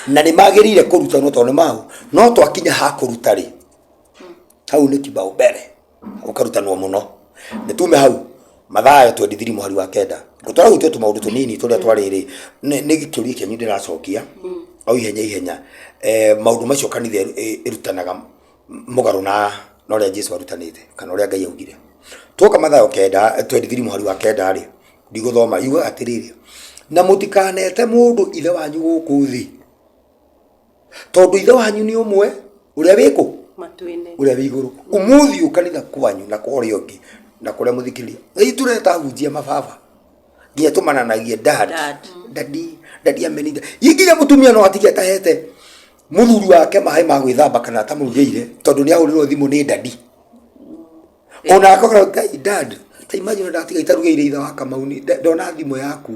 na ni magirire kurutanwo tondu mau no twakinya ha kuruta ri hau ni kibao mbere ukarutanwo muno nitume hau mathayo 23 mweri wa kenda gutwara gutwe tumaundu tunini turia twariri ni gikuri kenyu ndiracokia au ihenya maundu macio kanitha irutanaga mugaru na noria Jesu arutanite kana oria Ngai augire tuoka mathayo kenda 23 mweri wa kenda ri ndiguthoma iwa atiriri na mutikanete mundu ithe wanyu guku thi tondu ithe wanyu ni umwe uria wiku matuine uria wiguru umuthi ukanitha kwanyu na kore ongi na kuria muthikiria thai tureta hujia mababa nginya tumananagie dadi amenitha yiginya mutumia no atikia tahete muthuri wake mahe ma gwithamba kana tamurugeire tondu ni ahurirwo thimu ni dadi ona akora dad ta imagine ndatiga itarugeire itha waka mauni ndona thimu yaku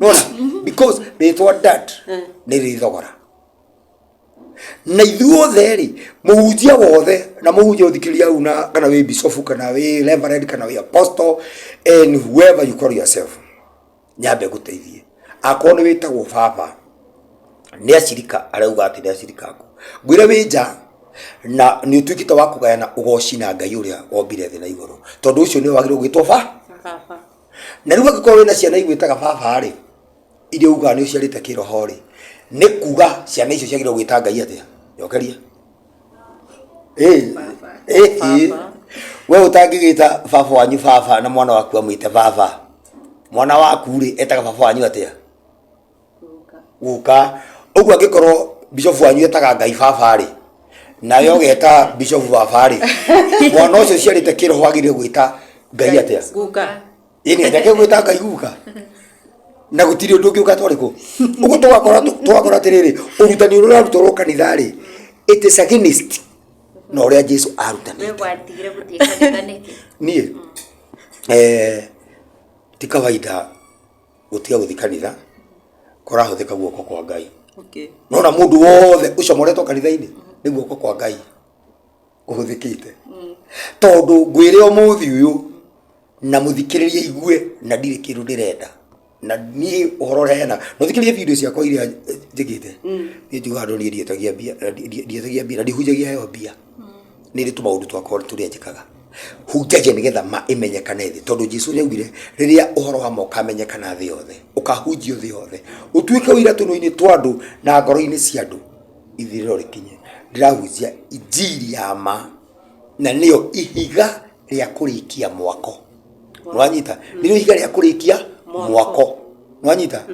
no because they thought that ni rithogora na ithuothe ri muhunjia wothe na muhunjia uthikiria una kana we bishop kana we reverend kana we apostle and whoever you call yourself nyabe guteithie akoni witagwo baba ni acirika arauga ati ni acirika aku gwira winja na ni utuikite wa kugayana ugoci na Ngai uria wombire thi na iguru tondu ucio ni wagire gwitwo baba na riu angikoro wina ciana igwitaga baba ri iria uga ni uciarite kiroho ri ni kuga ciana icio ciagire gwita Ngai atia yokeria we utangigita baba wanyu baba na mwana waku amwite baba mwana waku ri etaga baba wanyu atia uka uguo angikoro bishop wanyu etaga Ngai baba ri na yo geta bishop baba ri mwana ucio ciarite kiroho agire gwita Ngai atia uka ini ndake gwita Ngai uka na gutiri undu ugiuka twariko ugo twakora tiriri urutani uria rutoro kanitha ri it is against no ria Jesu arutani we watigire gutika kanitha niki nie ti kawaida gutiga guthi kanitha kora huthika guoko kwa Ngai okay no na mundu wothe ucio moretwo kanitha-ini ni guoko kwa Ngai uhuthikite tondu ngwire umuthi uyu na muthikiririe igue na ndire kindu ndirenda na ni uhoro rehena no thikirie video ciakwa iria njigite ni njuga andu ni ndietagia bia ndihunjagia heyo bia ni rituma undu twakwa turia njikaga hunjagia nigetha ma imenyekane thi tondu Jesu ni augire riria uhoro wa moka menyekana thi yothe ukahunjio thi yothe utuike wira tuno-ini twa andu na ngoro-ini cia andu ithiriro rikinye ndirahunjia injiri ya ma na niyo ihiga ria kurikia mwako nwanyita niyo ihiga ria kurikia mwako nwanyita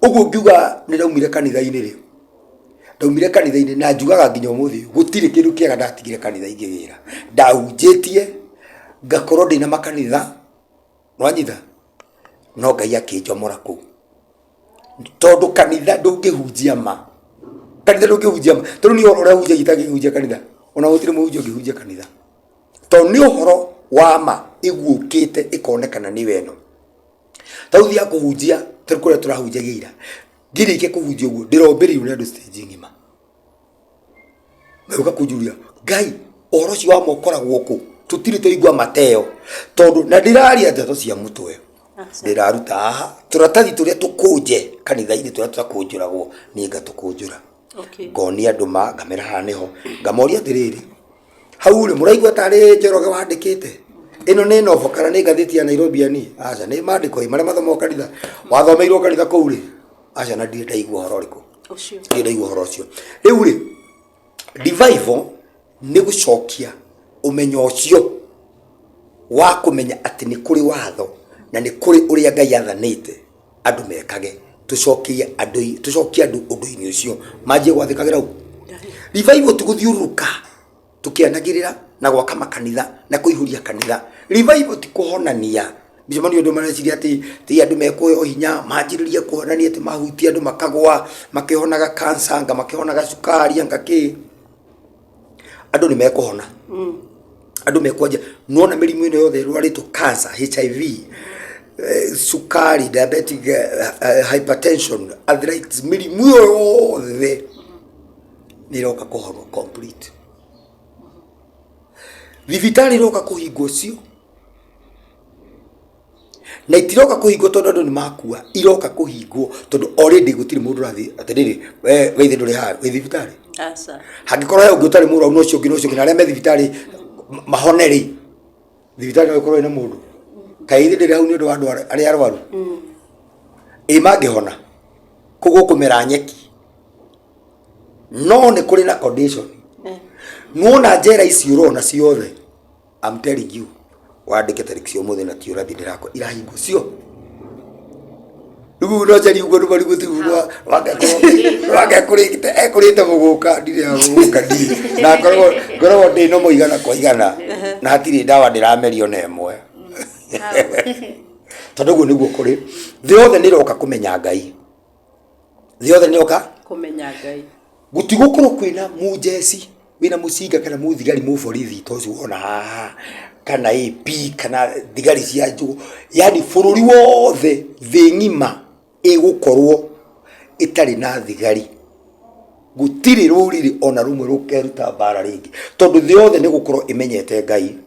uguo ngiuga ni ndaumire kanitha-ini ri ndaumire kanitha-ini na njugaga nginya umuthi gutire kindu kiega ndatigire kanitha ingiwira ndahunjitie ngakorwo ndina makanitha nwanyita no Ngai akinjomora ku tondu kanitha ndungihunjia ma kanitha ndungihunjia ma tondu ni uhoro hunjia gitagihunjia kanitha ona gutire muhunjia ngihunjia kanitha tondu ni uhoro wa ma iguukite ikonekana ni weno tauthia kuhunjia turikuria turahunjagira ngirike kuhunjia uguo ndirombirio ni andu stage ngima Gauka kunjuria ngai oro cio wa mokoragwo ku tutiri toigwa mateo tondu na ndiraria ndeto cia mutwe ndiraruta haha turatathi turia tukunje kanitha-ini turia tutakunjuragwo ni ngatukunjura ngoni andu ngamera haha niho ngamoria atiriri hau ri muraigua tari Njoroge wandikite ino ni novo kana ni ngathiti ya Nairobi ani aca ni mandiko maria mathomo kanitha wathomeirwo kanitha kuu ri aca na ndire ndaigua horo riku ucio ndire ndaigua horo ucio riu ri revival ni gucokia umenyo ucio wa kumenya ati ni kuri watho na ni kuri uria Ngai athanite andu mekage tucokie andu undu-ini ucio manjie gwathikagira u revival tuguthiuruka tukianagirira na gwaka makanitha na kuihuria kanitha revival ti kuhonania micemani andu mareciria ati ti andu mekuo hinya manjiririe kuhonania ati mahutia andu makagwa makihonaga cancer anga makihonaga sukari anga ki andu ni mekuhona andu mekwaja nona mirimu ino yothe rwarito cancer HIV sukari diabetic hypertension arthritis mirimu yothe niroka kuhonwo complete thibitari roka kuhingwo cio na itiroka kuhingwo tondu andu ni makua iroka kuhingwo tondu already gutiri mundu rathi atiriri weithe nduri ha we thibitari asa hangikorwo he ungutari mura uno cio ngino cio ngina aria me thibitari mahoneri thibitari no ikorwo ina mundu kaithe ndiri hau ni undu wa andu aria arwaru mangihona kugo kumera nyeki no ni kuri na condition nuona njera ici urona ciothe I'm telling you wandike tariki cio muthe na ti urathi ndirako irahingo cio rugu no jari ugo bari gutugwa wagakurite ekurite muguka ndire muguka ndi na ngorwo ndi no muigana kwa igana na hatiri ndawa ndiramerio na emwe tondu guo niguo kuri thi othe niroka kumenya Ngai thi othe niroka kumenya Ngai gutigukorwo kwina mujeci wina mucinga kana muthigari mu borithi tozu ona haha kana AP kana thigari cia njugu yani bururi wothe thi ngima igukorwo itari na thigari gutiri ruriri ona rumwe rukeruta bara ringi tondu thi yothe ni gukorwo imenyete Ngai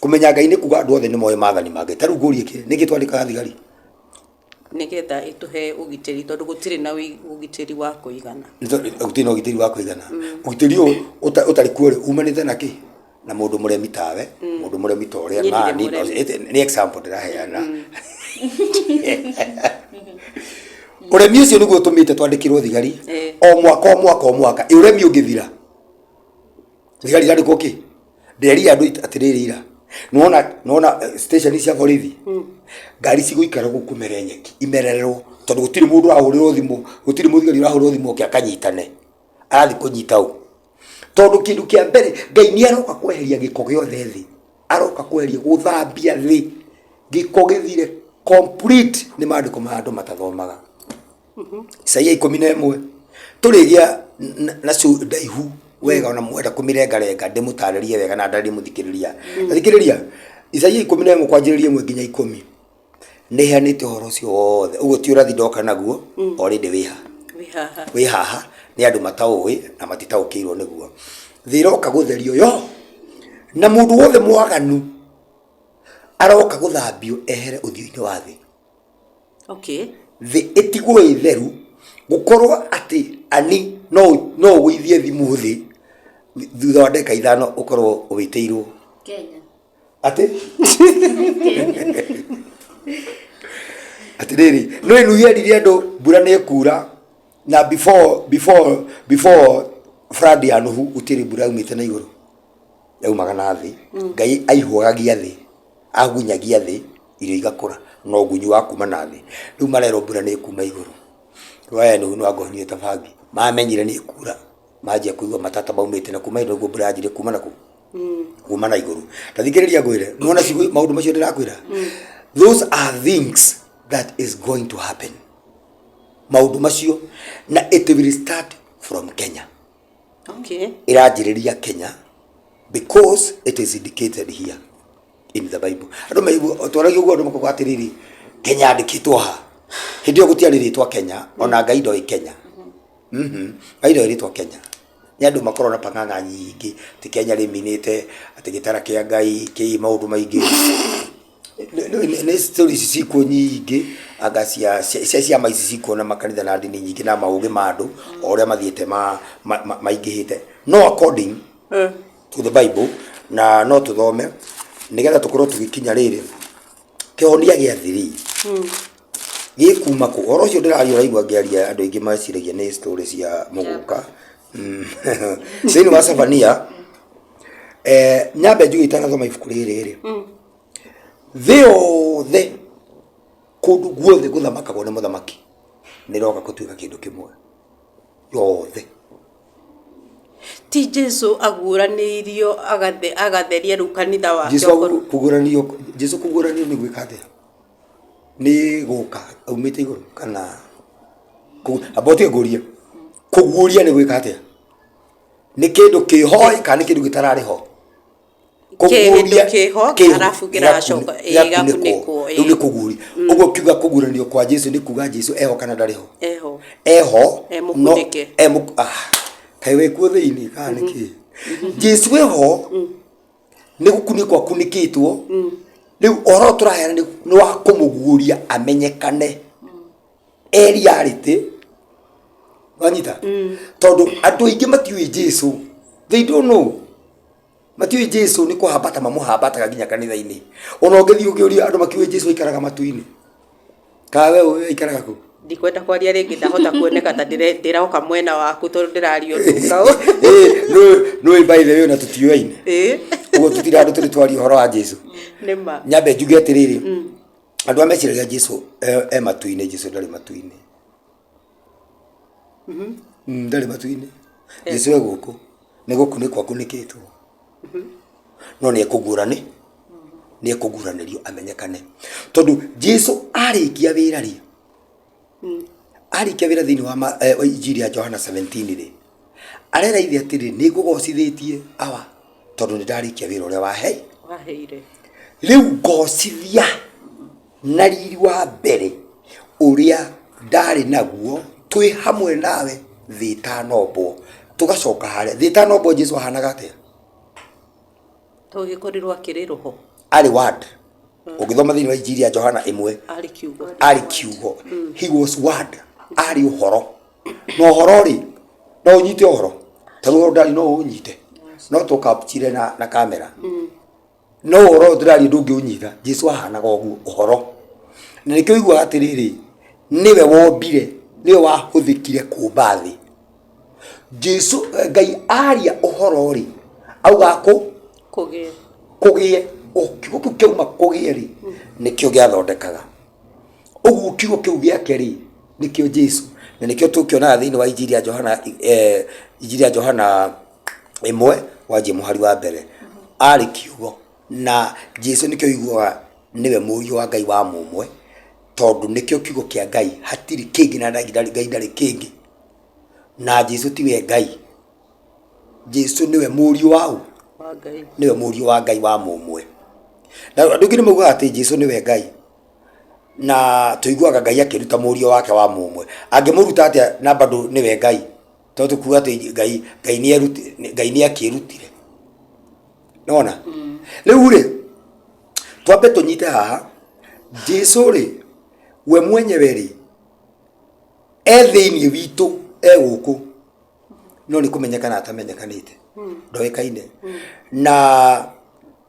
kumenya Ngai ni kuga andu othe ni moyo mathani mange taru ngurie ki niki twandika thigari nigetha ituhe ugitiri tondu gutiri na ugitiri wa kuigana gutiri na ugitiri wa kuigana ugitiri utari kuore umanite na ki na mundu muremi tawe mundu muremi toria na ni example ndiraheana uremi ucio niguo tumite twandikirwo thigari o mwaka uremi ungithira thigari ndandikwo ki nderi andu atiririra nuona station cia borithi ngari ciguikara gukumere nyeki imerererwo tondu gutiri mundu ahurirwo thimu gutiri muthigari urahurwo thimu ki akanyitane arathi kunyita u tondu kindu kia mbere Ngai ni aroka kweheria giko giothe thi aroka kweheria guthambia thi giko githire complete ni mandiko ma andu matathomaga Isaia 11 turigia na cu ndaihu wega ona mwenda kumirengarenga ndimutaririe wega na ndari muthikiriria thikiriria Isaia 11 kwanjiriria 1 nginya 10 ni hanite horo cio wothe ugo ti urathi ndoka naguo already wi haha ni andu mataui na matitaukirwo niguo thiroka gutherio yo na mundu wothe mwaganu aroka guthambio ehere uthio-ini wa thi thi itigwo itheru gukorwo ati ani no gwithie thimu thi thutha wa ndeka ithano ukorwo uwiteirwo Kenya ati ati riri no inuia riri andu mbura ni kura na before Friday anuhu utiri mbura umite na iguru yaumaga na thi Ngai aihuagia thi agunyagia thi irio igakura no gunyu wa kuma na thi riu marero mbura ni kuma iguru waya no no agonyie tabangi mamenyire ni kura majia kuigwa matata baumite na kuma indo mbura ajire kuma na kuma na iguru tathikiriria gwire nuona maundu macio ndirakwira those are things that is going to happen maundu macio na it will start from Kenya irajiriria Kenya because it is indicated here in the Bible andu maibu twaragi ugo andu makwa atiriri Kenya andikitwo ha hindi yo gutiari ritwa Kenya ona Ngai ndoi Kenya Ngai ndoi ritwa Kenya ni andu makorwo na pang'ang'a nyingi ti Kenya riminite ati gitara kia Ngai ki maundu maingi ni stories ciko nyingi agacia cia maici ciko na makanitha na ndini nyingi na maugi mandu oria mathiete maingihite no according to the Bible na no tuthome nigetha tukorwo tugikinya riri kihonia gia thiri gikuma ku oro cio ndirario raigua ngiaria andu aingi maciragia ni stories cia muguka thini wa Savania nyambe njugi itanathoma ibuku riri the kundu guothe guthamakagwo ni muthamaki niroka gutuika kindu kimwe yothe ti Jesu aguranirio agatheria ru kanitha wake Jesu kuguranio ni gwika atia ni guka aumite iguru kana abotie guria kuguria ni gwika atia ni kindu kihoi kana ni kindu gitarari ho kuguria kiho arafu kiracoka igakuniko ni kuguri ugo kiuga kuguranio kwa Jesu ni kuga Jesu eho kana ndari ho eho emukunike kaiwe kuo thiini kana ki Jesu eho ni gukunikwa kunikitwo riu oro turahera ni wa kumuguria amenyekane reality wanyita tondu andu aingi matiui Jesu they don't know matiui Jesu ni kuhambata mamuhambataga nginya kanitha-ini ona ungithi ukiuria andu makiui Jesu ikaraga matu-ini kawe ikaraga ku ndikwenda kwaria ringi ndahota kuoneka ta ndiraoka mwena waku tondu ndirario nduka no by the way na tutiuaine ugo tutira andu turi twari horo wa Jesu nima nyambe njuge atiriri andu ameciraga Jesu matu-ini Jesu ndari matu-ini ndari matu-ini Jesu eguku ni gukunikwa kunikitwo no ni ekugurani ni ekuguranirio amenyekane tondu Jesu arikia wira ri arikia wira thini wa injiri ya Johana 17 ri arera ithi atiri ni ngugocithitie awa tondu ni ndarikia wira uria waheire riu ngocithia na riri wa mbere uria ndari naguo twi hamwe nawe thitanombo tugacoka haria thitanombo Jesu ahanaga atia tugikorerwo akiriruho ari word ugithoma thini wa injiri ya Johana 1 ari kiugo he was word ari uhoro no uhoro ri no unyite uhoro taru ndari no unyite no to capture na camera no uhoro ndari ndungi unyita Jesu ahanaga ogu uhoro na nikio igwa atiriri niwe wombire niwe wahuthikire kumba thi Jesu Ngai aria uhoro ri auga kugie kiugo kiuma kugie ri nikio giathondekaga ugu kiugo kiu giake ri nikio Jesu na nikio tukiona thini wa injiri ya Johana 1 waje muhari wa mbere ari kiugo na Jesu nikio igwa niwe murio wa Ngai wa mumwe tondu nikio kiugo kia Ngai hatiri kingi na Ngai ndari kingi na Jesu tiwe Ngai Jesu niwe murio wao Ngai niwe murio wa Ngai wa mumwe na ndugire muga ati Jesu niwe Ngai na tuiguaga Ngai akiruta murio wake wa mumwe angimuruta atia na bado niwe Ngai tondu kuga ati Ngai ni akirutire nona riu ri twambe tunyite haha Jesu ri we mwenyewe ri thiini witu guku no ni kumenyekana atamenyekanite ndoikaine na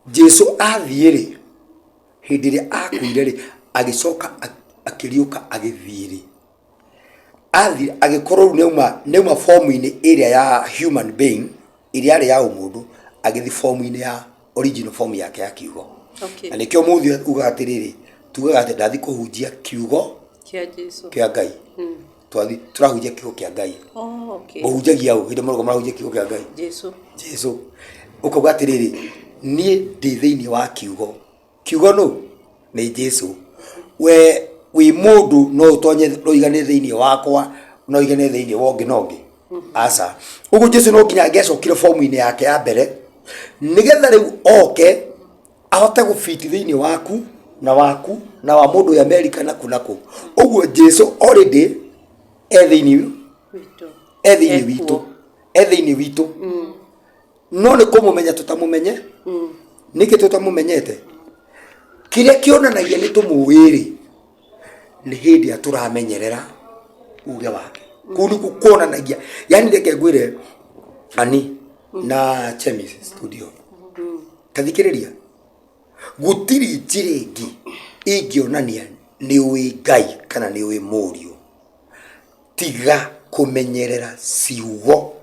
Jesu athie ri hindi ri akuire ri agicoka akiriuka agithiri athi agikorwo neuma form-ini area ya human being iria ari ya umundu agithi form-ini ya original form yake ya kiugo na nikio muthi uga atiriri tugaga ati ndathi kuhunjia kiugo kia Jesu kia Ngai twathi turahunjia kiugo kia Ngai muhunjagia u hindi murugo marahunjia kiugo kia Ngai Jesu ukauga atiriri nie ndi thiini wa kiugo no ni Jesu we mundu no utonye roigane thiini wakwa no igane thiini wongi nongi asa ugu Jesu no nginya ngecokire form-ini yake ya mbere nigetha riu oke ahote gufiti thiini waku na wa mundu ya America naku ugu Jesu already thiini witu ethe-ini witu no ni kumumenya tutamumenye niki tutamumenyete kiria kionanagia ni tumuwiri ni hindi aturamenyerera uge wake kuni kuonanagia yani ndeke ngwire ani na Chemis studio kathikiriria gutiri njirigi ingionania ni wi Ngai kana ni wi Mũriũ tiga kumenyerera ciugo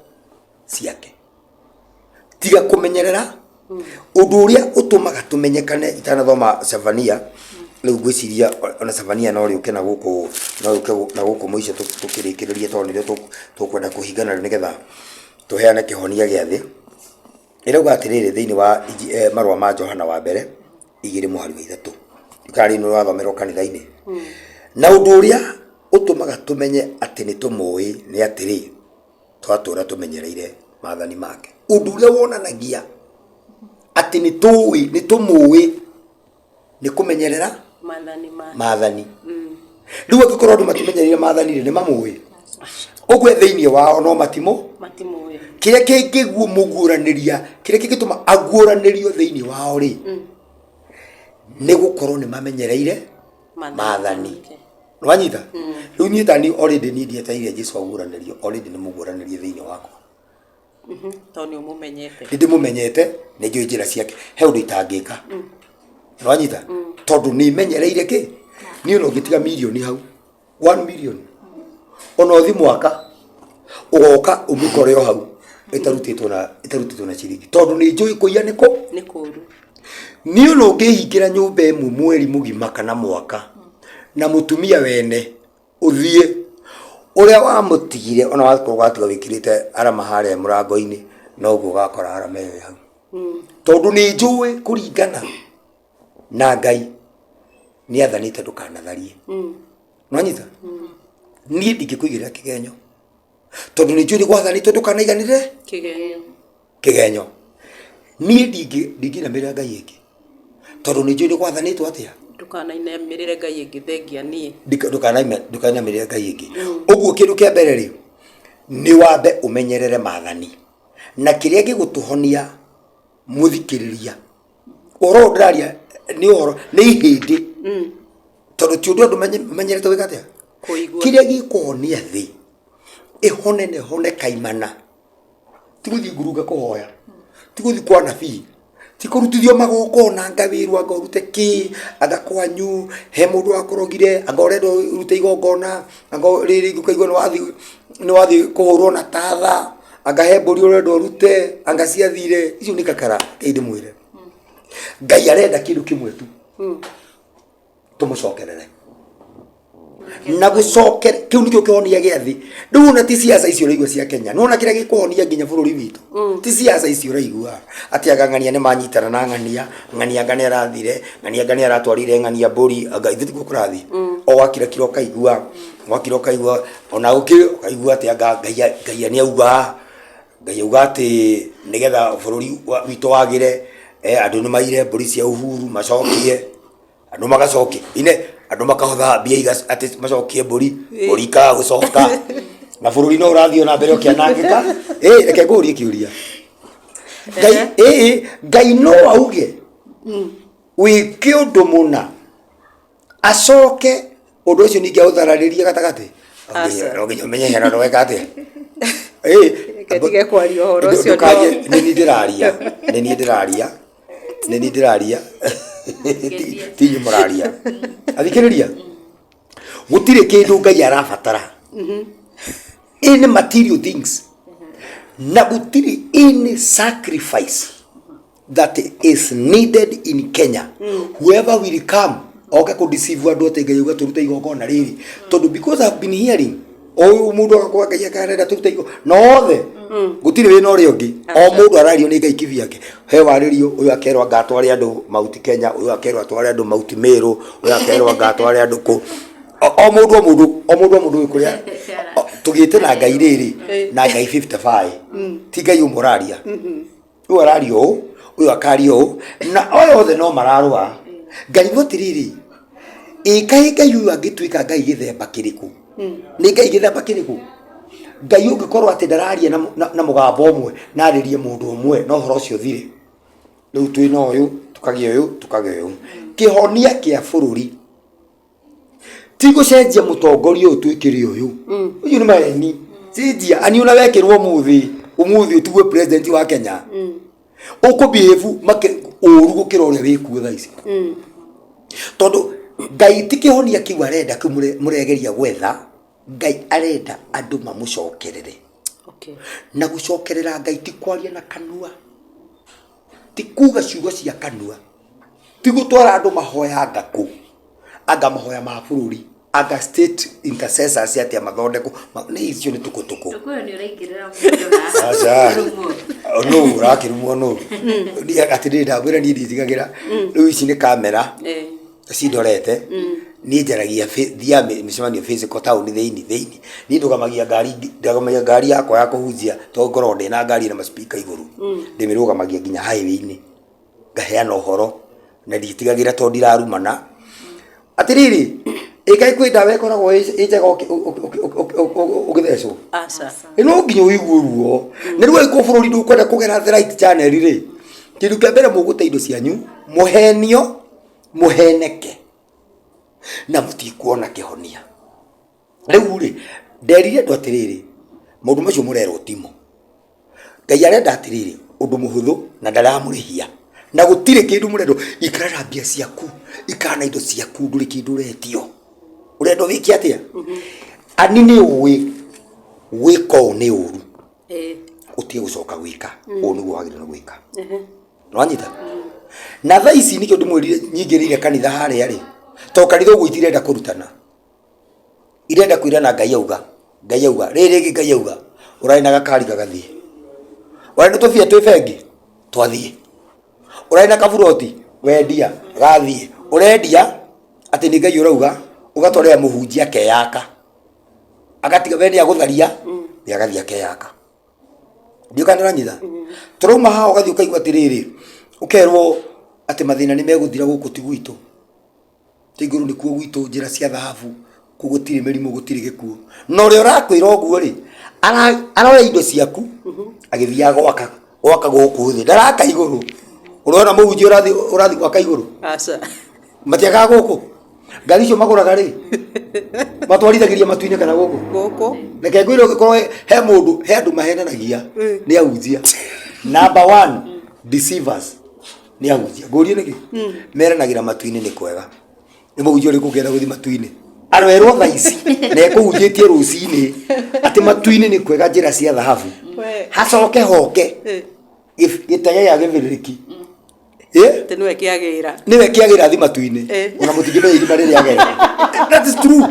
ciake tiga kumenyerera undu uria utumaga tumenyekane itanathoma Savania riu gwiciria ona Savania no riuke na guku muico tukirikiririe tondu nire tukwenda kuhingana nigetha tuheane kihonia giathi irauga atiriri thiini wa marua ma Johana wa mbere 2:3 ikari no wathomerwo kanitha-ini na undu uria utumaga tumenye ati ni tumui ni atiri twatura tumenyereire maathani make undu uria wonanagia ati ni tumui ni kumenyerera maathani riu akikorwo andu matimenyereire maathani ni mamui ogwe thiini wao no matimo kiria kingiguo muguraniria kiria kingituma aguranirio thiini wao ri ni gukorwo ni mamenyereire maathani nwanyita riu nyitani already nidiete ile Jesu aguranirio already ni muguranirie thiini wako toni umumenyete ndi mumenyete ni ndio njira ciake he undu itangika nwanyita tondu ni menyereire ki ni no gitiga milioni hau 1 million ono thi mwaka ugoka umikore hau itarutitwo na ciringi tondu ni njui kuiya ni kuru ni no ngihingira nyumba emu mweri mugima kana mwaka na mutumia wene uthie uria wamutigire ona wakorwo wikirite arama haria murango-ini no guo gakora arama iyo hau tondu ni njui kuringana na Ngai ni athanite ndukanatharie nwanyita ni ndingikuigirira kigenyo tondu ni njui gwathanite ndukanaiganire kigenyo ni ndinginamirira Ngai ingi tondu ni njui gwathanitwo atia ndukanainamirire Ngai ingi thengia nie ndukanamirire Ngai ingi uguo kindu kia mbere ri ni wambe umenyerere maathani na kiria gigutuhonia muthikiriria oro ndaria ni oro ni hindi tondu ti undu andu menyerete wika atia kiria gikuhonia thi ihone ne hone kaimana tiguthi ngurunga kuhoya tiguthi kwa nabii tikurutithio magokona ngawirwa ngorute ki agakwanyu he mundu akorogire angorendo rute igongona ango riri ngukaigwa ni wathi kuhurwo na tatha angahe mburi urendo rute angaciathire icio ni kakara indi mwire Ngai arenda kindu kimwe tu tumucokerere na gucokera kiu nikio kihonia giathi nduna ti siasa icio raigua cia Kenya nona kiria gikuhonia nginya bururi witu ti siasa icio raigua ati agangania ni manyitana na ngania ngani arathire ngani aratwarire ngania mburi agaithithi gukurathi o wakira kiro kaigua ona ukaigua ati Ngai ni auga ati nigetha bururi witu wagire andu ni maire mburi cia uhuru macokie andu magacokie andu makahotha mbia ati macokie mburi ka gucoka na bururi no urathio na mbere ukianangika reke ngurie kiuria Ngai no auge wi kiundu muna acoke undu ucio ningi authararirie gatagati nginya menye hena no weka atia katige kwaria horo ucio ni ndiraria tinyu muraria athikiriria gutire kindu Ngai arabatara in material things na gutire in sacrifice that is needed in Kenya whoever will come oka ku deceive andu ate Ngai uga turute igongona riri tondu because I've been hearing o mundu akwa Ngai akarenda turute igongona nothe gutire wina uri ungi o mundu arario ni Ngai kivi yake he waririo uyu akerwa ngatware andu Mount Kenya uyu akerwa atware andu Mount Meru uyu akerwa ngatware andu ku o mundu kuria tugite na Ngai riri na Ngai 55 ti Ngai umuraria uyu arario uyu akario na oyothe no mararwa Ngai gotiriri Ngai uyu agituika Ngai githemba kiriku ni Ngai githemba kiriku Ngai ungikorwo ati ndararia na mugambo umwe na aririe mundu umwe no horo cio thire riu twina uyu tukage uyu kihonia kia bururi ti gucenjia mutongoria uyu twikire uyu uyu ni maeni cenjia ani una wekirwo umuthi utuwe president wa Kenya uko behave make uru gukira uria wikuo tha ici tondu Ngai ti kihonia kiu arenda kumuregeria gwetha Ngai arenda andu mamucokerere na gucokerera Ngai ti kwaria na kanua ti kuga ciugo cia kanua ti gutwara andu mahoya ngaku anga mahoya ma bururi anga state intercessors ati amathondeko ni icio ni tukutuku ni uraingirira mundu na no urakirumo no ndia gatiri ndabwira ni nditigagira riu ici ni kamera cidorete ni njaragia thia micemania physical town thiini ni ndugamagia ngari yakwa ya kuhunjia to ngoro ndina ngari na speaker iguru ndimirugamagia nginya highway-ini ngaheana uhoro na nditigagira to ndirarumana atiriri ikai kwenda wekoragwo ijega ugithecwo no nginya uigwe ruo ni ruo iko bururi ndukwenda kugera the right channel ri kindu kia mbere mugute indo cianyu muhenio muheneke na mutikuona kihonia riu ri nderire ndo atiriri mundu macio murero timo Ngai arenda atiriri undu muhuthu na ndaramurihia na gutire kindu murendo ikarara mbia ciaku ikana indo ciaku nduri kindu retio urendo wiki atia ani ni uwi wiko ni uru utie gucoka gwika unu gwagirira gwika nwanyita na tha ici nikio ndimwirire nyingirire kanitha haria ri to kanitha ugu itirenda kurutana irenda kwirana Ngai auga riri Ngai auga uraina gakari gagathie urenda tufie twifengi twathie uraina kaburoti wendia gathie urendia ati ni Ngai urauga ugatwarira muhunjia keyaka agatiga wendia gutharia ni agathia keyaka ndio kana ranyitha turuma ha ugathi ukaigwa tiriri ukerwo ati mathina ni meguthira guku ti gwitu tiguru ni kuo gwitu njira cia thahabu kugutire merimu gutire gikuo no ri urakwira oguo ri arora indo ciaku agithia gwaka guku thi ndaraka iguru urona muhunjia urathi gwaka iguru aca matiaga guku ngari cio maguraga ri matwarithagiria matuine kana guku reke ngwire ugikorwo he mundu he andu mahenanagia ni ahunjia number 1 deceivers ni ahunjia ngurie niki meranagira matuine ni kwega ni muhunjia uri kugenda guthi matuine arwerwo tha ici na ekuhunjitie rucini ati matuine ni kwega njira cia thahabu hacoke hoke gitege ya giviririki niwe kiagira thi matuine ona mutigime irima riri agera that is true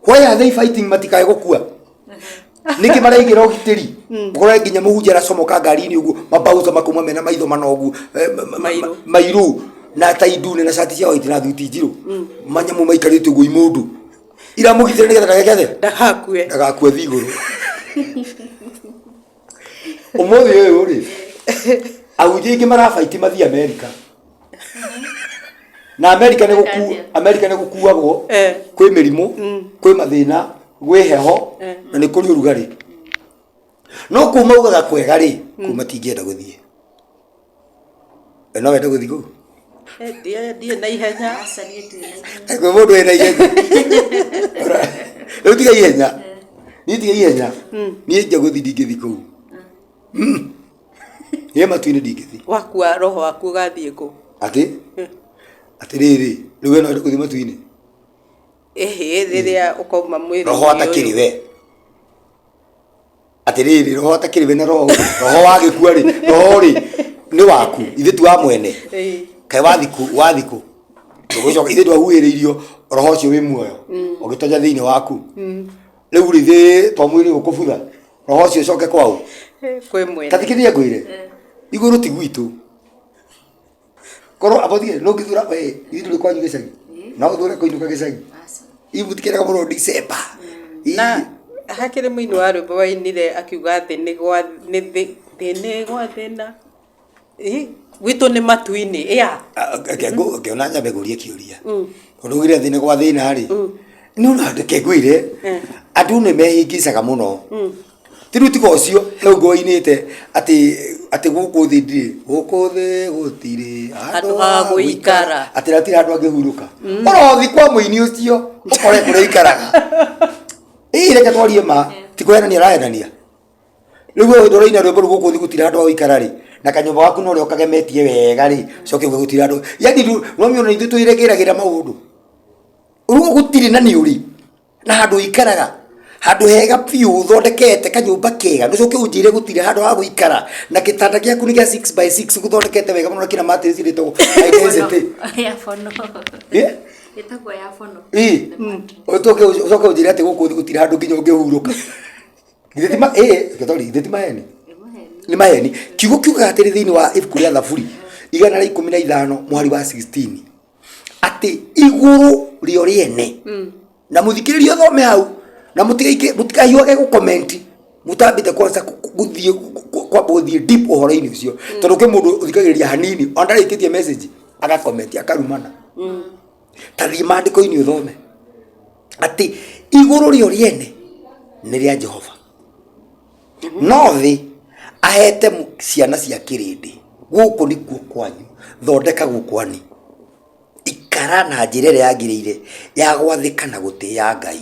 why are they fighting matikae gukua niki maraigira ugitiri mukore nginya muhunjia aracomoka ngari-ini uguo mabauza makuma mena maitho manogu mairu na taidune na shati ciao itina thuti njiru manyamu maikarite uguo imundu ira mugitire nigetha ndagakue thiguru umuthi uyu ri ahunjia ingi marabaiti mathi America na America ni gukuagwo kwi mirimu kwi mathina gwi heho na ni kuri urugari no kuma ugaga kwega ri kuma tingienda guthie no wenda guthie ku die na ihenya kwe mundu ena ihenya tiga ihenya ni nje guthie ndingithi ku ye matuine ndingithi wakua roho waku gathie ku ati riri riwe no guthie matuine riria ukauma mwiri roho atakiri we ati riri roho atakiri we na roho wagikua ri roho ri ni waku ithe tu wa mwene kai wathiku tugucoka ithe twahuiririo roho cio wi muoyo ugitonya thiini waku riu ri twa mwiri ukubutha roho cio coke kwau kwe mwene tatikithia ngwire iguru ti gwitu koro abothie no ngithura we ithu kwanyu gicagi na uthure kuinuka gicagi ibutikira muno December na hakiri muini wa rwimbo wainire akiuga ati ni gwa thina gwitu ni matuine ya akiona nyabe guria kiuria urugire thina gwa thina ri no na ndeke gwire andu ni mehingicaga muno tiru tiko ucio no ngoinite ati guku thindi guku thi gutiri andu ha guikara ati ratira andu angihuruka orothi kwa muini ucio ukore kure ikaraga reke twarie ma tikoenania raenania riu ndoroina rwimbo guku thi gutira andu guikara ri na kanyumba waku no rio kagemetie wega ri coke gutira andu yani no miona ithu tuiregeragira maundu urugo gutiri na niuri na handu ikaraga handu hega piu thondekete kanyumba kega nducoke unjire gutire handu ha guikara na kitanda gyaku ni gya 6x6 guthondekete wega muno kina matress rito identity ya fono itako ya fono ucoke unjire ati guku gutire handu nginya ungihuruka thitima thitima yani ni maheni kiugo kiuga atiri thiini wa ibuku ria thaburi 115 mwari wa 16 ati iguru rio riene na muthikiririo thome hau na mutigahiwage gu comment mutambite kwanza guthie kwa bothie deep uhoro-ini ucio tondu ke mundu uthikagiriria hanini ondarikitie message aga comment akarumana tathi mandiko-ini uthome ati iguru rio riene ni ria Jehova no thi ahete ciana cia kirindi guku nikuo kwanyu thondeka gukwani ikara na njira ĩrĩa yagĩrĩire ya gwathĩka na gũtĩĩa Ngai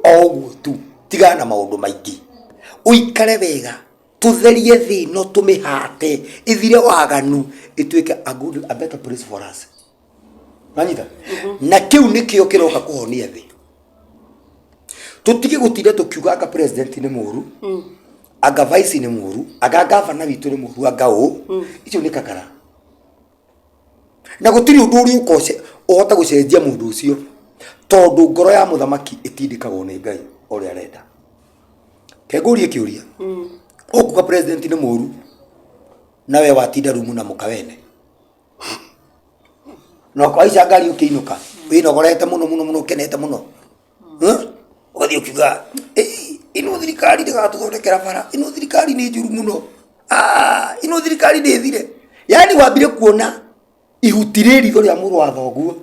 oguo tu tigana na maũndũ maingĩ uikare wega tutherie thĩ no tũmĩhate ithire waganu ituĩke a better place for us nanyita na kĩu nĩkĩo kĩroka kũhonia thĩ tutige gũtinda tũkiuga anga president nĩ mũru anga vice nĩ mũru anga governor witũ nĩ mũru anga icio nĩ kakara na gutiri undu uri ukose uhota gucenjia mundu ucio tondu ngoro ya muthamaki itindikagwo ni Ngai uri arenda kegurie kiuria ukuga president ni muru nawe watinda rumu na mukawene no kwa ica ngari ukiinuka winogorete muno kenete muno ugathie ukiuga ino thirikari ndigatuthondekera bara ino thirikari ni njuru muno ino thirikari ni thire yani wambire kuona ihutire ritho ria muru wa thoguo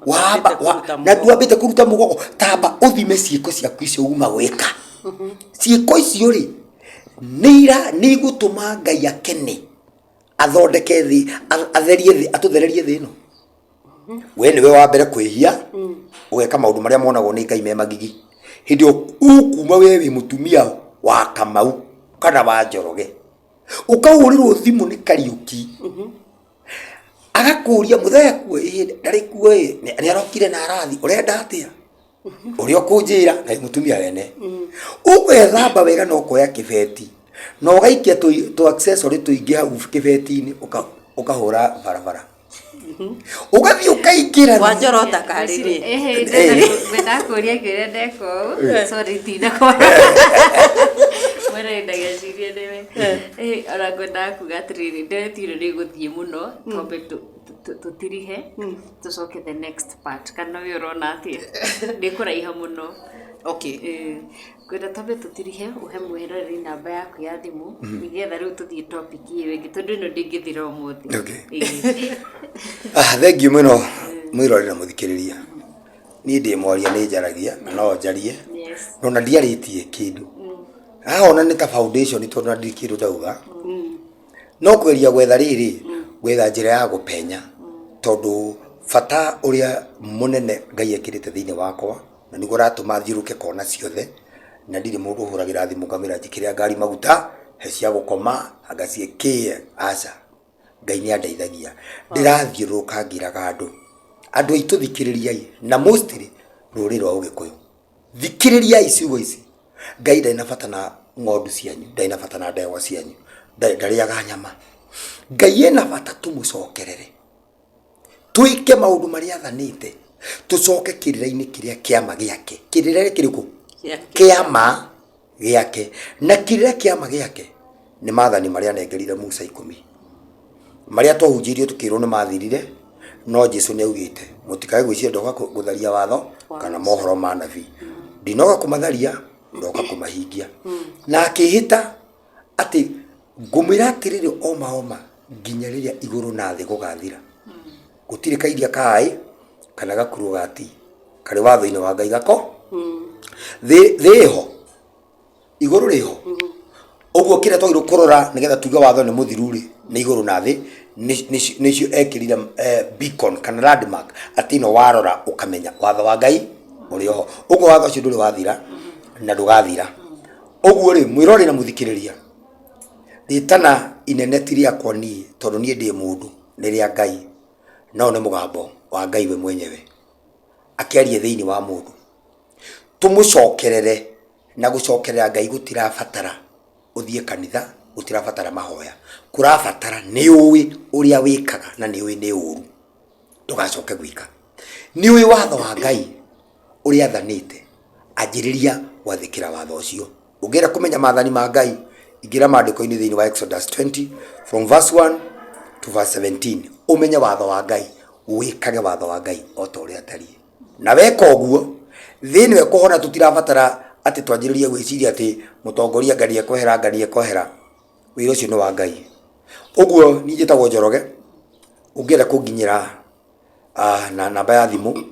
wamba na duambite kuruta mugogo tamba uthime ciiko ciaku icio uma gwika ciiko icio ri ni gutuma Ngai akene athondeke thi atherie thi atuthererie thi no we niwe wa mbere kwihia ugeka maundu maria monagwo ni Ngai me magigi hindi ukuma we wi mutumia wa Kamau kana wa Njoroge ukaurirwo thimu ni Kariuki agakuria muthea kuo ndari kuo ni arokire na arathi urenda atia uri okunjira na mutumia wene ugethamba wega no koya kibeti no gaikia tu accessory tuingi hau kibeti-ini ukahura barabara ugathi ukaingira wa Njorota kariri wenda kuria kire ndeko sorry tina kwa mwere ndagecirie niwe ara kwenda kugatiriri ndetire ni guthie muno tombe tutirihe tucoke the next part kana we urona atia ndikuraiha muno okay kwenda tombe tutirihe uhe mwirori namba yaku ya thimu nigetha riu tuthie topic iyo ingi tondu ino ndingithira umuthi thank you muno mwirori na muthikiriria ni ndi mwaria ni njaragia no njarie no na ndiaritie kindu ona ni ta foundation tondu ndi kindu ndauga no kweria gwetha riri gwetha njira ya gupenya tondu fata uria munene Ngai ekirite thiini wakwa na niguo ratuma thiruke kona ciothe na ndiri mundu huragira thimu ngamira njikiria ngari maguta he cia gukoma agacikie aca Ngai ni andeithagia ndirathiuruka ngiraga andu aitu thikiririai na mostly ruri rwa Ugikuyu thikiririai ciugo ici Ngai ndaina bata na ng'ondu cianyu ndaina bata na ndegwa cianyu ndariaga nyama Ngai ena bata tumucokerere tuike maundu maria athanite tucoke kirira-ini kiria kiama giake kirira kiriku kiama giake na kirira kiama giake ni maathani maria nengerire Musa 10 maria twahunjirio tukirwo ni mathirire no Jesu ni augite mutikae gwiciria ndoka gutharia watho kana mohoro ma nabii ndinoga kumatharia ndoka kumahingia na akihita ati ngumira atiriri oma nginya riria iguru na thi gugathira gutire kairia kai kana gakuru gati kari watho-ini wa Ngai gako thiho iguru riho Koguo kire twagirwo kurora nigetha tuge watho ni muthiru ri ni iguru na thi nicio ekirire beacon kana landmark atino warora ukamenya watho wa Ngai uri oho. Uguo watho ucio nduri wathira na ndugathira. Uguo ri mwirori na muthikiriria ritana inene tiria kwa ni tondu nie ndi mundu ni ria Ngai no ni mugambo wa Ngai we mwenyewe akiarie thiini wa mundu. Tumucokerere na gucokerera Ngai gutirabatara uthie kanitha, gutirabatara mahoya, kurabatara ni uwi uria wikaga na ni uwi ni uru ndugacoke gwika. Ni uwi watho wa Ngai uria athanite anjiriria wathikira watho ucio. Ungira kumenya maathani ma Ngai ingira maandiko-ini thiini wa Exodus 20 from verse 1 to verse 17 umenye watho wa Ngai wikage watho wa Ngai o ta uria tari. Na weka uguo thiini we kuhona tutirabatara ati twanjiririe gwiciria ati mutongoria Ngai ekohera Ngai ekohera. Wira ucio ni wa Ngai. Uguo ni njitagwo Njoroge. Ungira kunginyira na namba ya thimu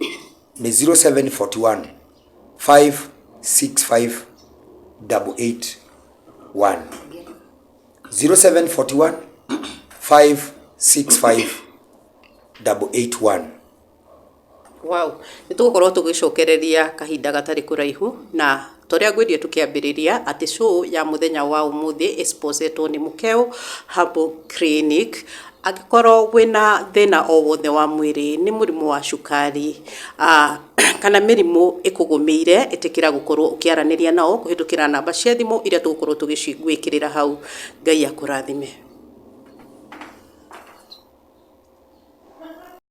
ni 0741 565 881 0741 565 881. Wow, nitugukorwo tugicokereria kahinda gatari kuraihu na toria ngwendie tukiambiriria ati show ya muthenya wa umuthi sponsoretwo ni Mukeo Herbal Clinic. Agikorwo wina thina o wothe wa mwiri, ni murimu wa cukari kana mirimu ikugumiire, itikira gukorwo ukiaraniria nao kuhitukira namba cia thimu iria tugukorwo tugicigwikirira hau. Ngai akurathime.